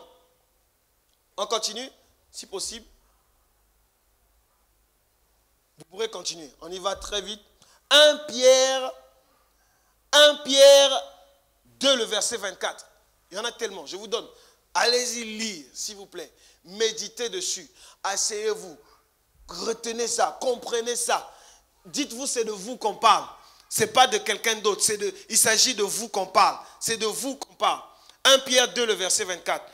On continue, si possible. Vous pourrez continuer. On y va très vite. 1 Pierre 2, le verset 24. Il y en a tellement, je vous donne. Allez-y lire, s'il vous plaît. Méditez dessus. Asseyez-vous. Retenez ça. Comprenez ça. Dites-vous, c'est de vous qu'on parle. Ce n'est pas de quelqu'un d'autre. Il s'agit de vous qu'on parle. C'est de vous qu'on parle. 1 Pierre 2, le verset 24.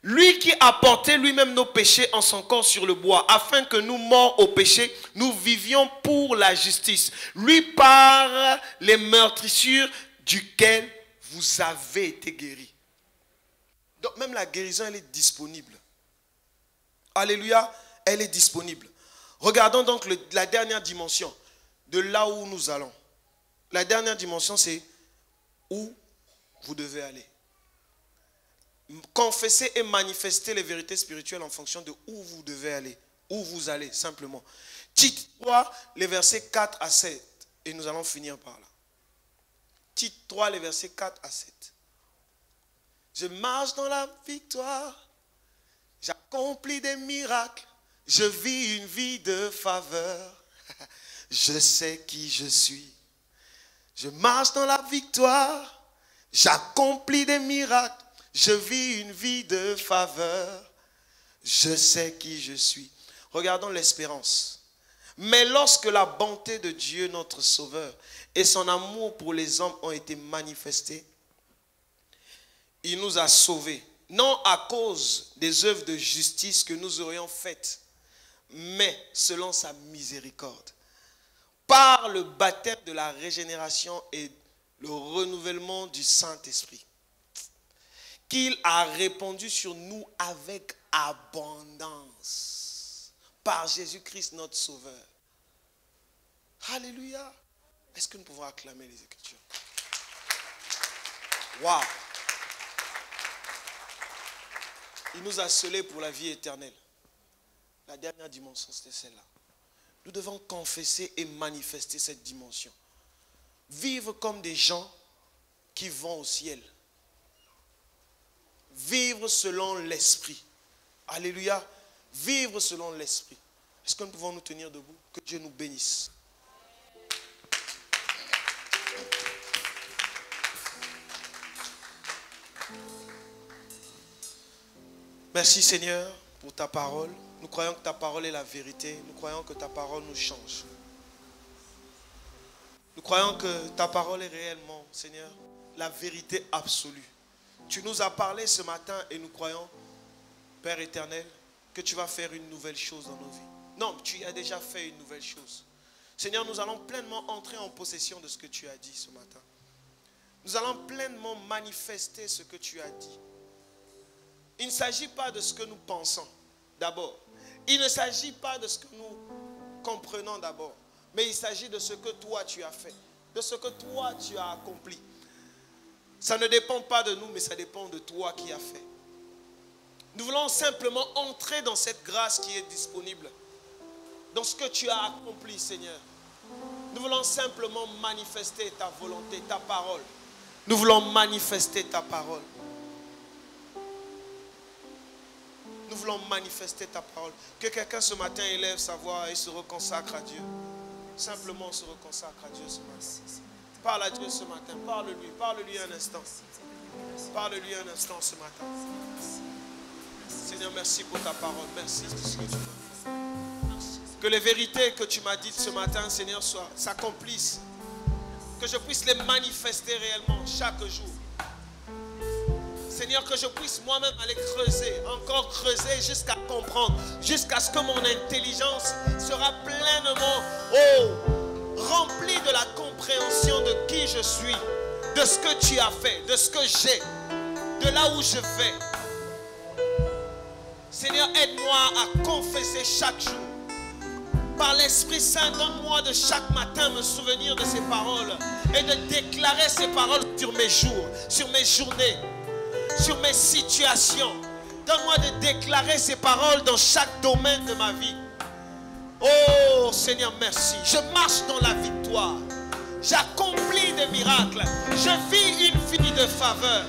Lui qui a porté lui-même nos péchés en son corps sur le bois, afin que nous, morts au péché, nous vivions pour la justice. Lui par les meurtrissures duquel vous avez été guéris. Donc même la guérison, elle est disponible. Alléluia, elle est disponible. Regardons donc la dernière dimension de là où nous allons. La dernière dimension, c'est où vous devez aller. Confesser et manifester les vérités spirituelles en fonction de où vous devez aller. Où vous allez, simplement. Tite 3, les versets 4 à 7. Et nous allons finir par là. Tite 3, les versets 4 à 7. Je marche dans la victoire. J'accomplis des miracles. Je vis une vie de faveur. Je sais qui je suis. Je marche dans la victoire. J'accomplis des miracles. Je vis une vie de faveur. Je sais qui je suis. Regardons l'espérance. Mais lorsque la bonté de Dieu, notre Sauveur, et son amour pour les hommes ont été manifestés, il nous a sauvés. Non à cause des œuvres de justice que nous aurions faites, mais selon sa miséricorde. Par le baptême de la régénération et le renouvellement du Saint-Esprit, qu'il a répandu sur nous avec abondance. Par Jésus-Christ notre Sauveur. Alléluia. Est-ce que nous pouvons acclamer les Écritures? Waouh. Il nous a scellés pour la vie éternelle. La dernière dimension, c'était celle-là. Nous devons confesser et manifester cette dimension. Vivre comme des gens qui vont au ciel. vivre selon l'esprit. Alléluia. Vivre selon l'esprit. Est-ce que nous pouvons nous tenir debout? Que Dieu nous bénisse. Merci Seigneur pour ta parole. Nous croyons que ta parole est la vérité. Nous croyons que ta parole nous change. Nous croyons que ta parole est réellement, Seigneur, la vérité absolue. Tu nous as parlé ce matin et nous croyons, Père éternel, que tu vas faire une nouvelle chose dans nos vies. Non, tu as déjà fait une nouvelle chose. Seigneur, nous allons pleinement entrer en possession de ce que tu as dit ce matin. Nous allons pleinement manifester ce que tu as dit. Il ne s'agit pas de ce que nous pensons d'abord. Il ne s'agit pas de ce que nous comprenons d'abord. Mais il s'agit de ce que toi tu as fait. De ce que toi tu as accompli. Ça ne dépend pas de nous, mais ça dépend de toi qui as fait. Nous voulons simplement entrer dans cette grâce qui est disponible. Dans ce que tu as accompli, Seigneur. Nous voulons simplement manifester ta volonté, ta parole. Nous voulons manifester ta parole. Nous voulons manifester ta parole. Que quelqu'un ce matin élève sa voix et se reconsacre à Dieu. Simplement se reconsacre à Dieu ce matin. Parle à Dieu ce matin. Parle-lui. Parle-lui un instant. Parle-lui un instant ce matin. Seigneur, merci pour ta parole. Merci pour ce que tu m'as fait. Que les vérités que tu m'as dites ce matin, Seigneur, s'accomplissent. Que je puisse les manifester réellement chaque jour. Seigneur, que je puisse moi-même aller creuser, encore creuser jusqu'à comprendre, jusqu'à ce que mon intelligence sera pleinement remplie de la compréhension de qui je suis, de ce que tu as fait, de ce que j'ai, de là où je vais. Seigneur, aide-moi à confesser chaque jour. Par l'Esprit Saint, donne-moi de chaque matin me souvenir de ces paroles et de déclarer ces paroles sur mes jours, sur mes journées, sur mes situations. Donne-moi de déclarer ces paroles dans chaque domaine de ma vie. Oh Seigneur, merci. Je marche dans la victoire. J'accomplis des miracles. Je vis une vie de faveur.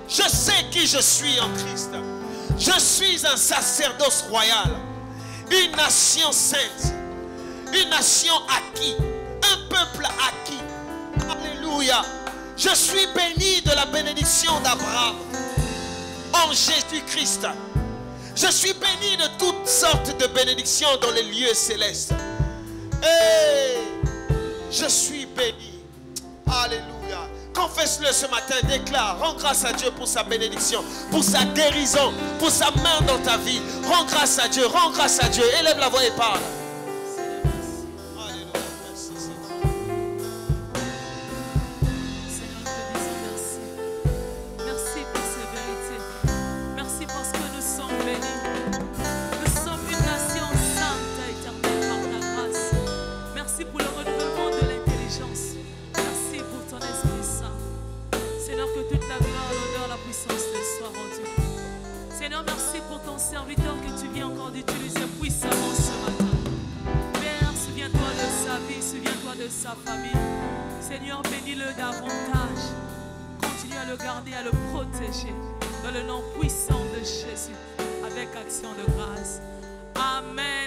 Je sais qui je suis en Christ. Je suis un sacerdoce royal. Une nation sainte. Une nation acquise. Un peuple acquis. Alléluia. Je suis béni de la bénédiction d'Abraham en Jésus-Christ. Je suis béni de toutes sortes de bénédictions dans les lieux célestes. Et je suis béni. Alléluia. Confesse-le ce matin, déclare, rends grâce à Dieu pour sa bénédiction, pour sa guérison, pour sa main dans ta vie. Rends grâce à Dieu, rends grâce à Dieu. Élève la voix et parle. Serviteur que tu viens encore d'utiliser puissamment ce matin. Père, souviens-toi de sa vie, souviens-toi de sa famille. Seigneur, bénis-le davantage. Continue à le garder, à le protéger. Dans le nom puissant de Jésus, avec action de grâce. Amen.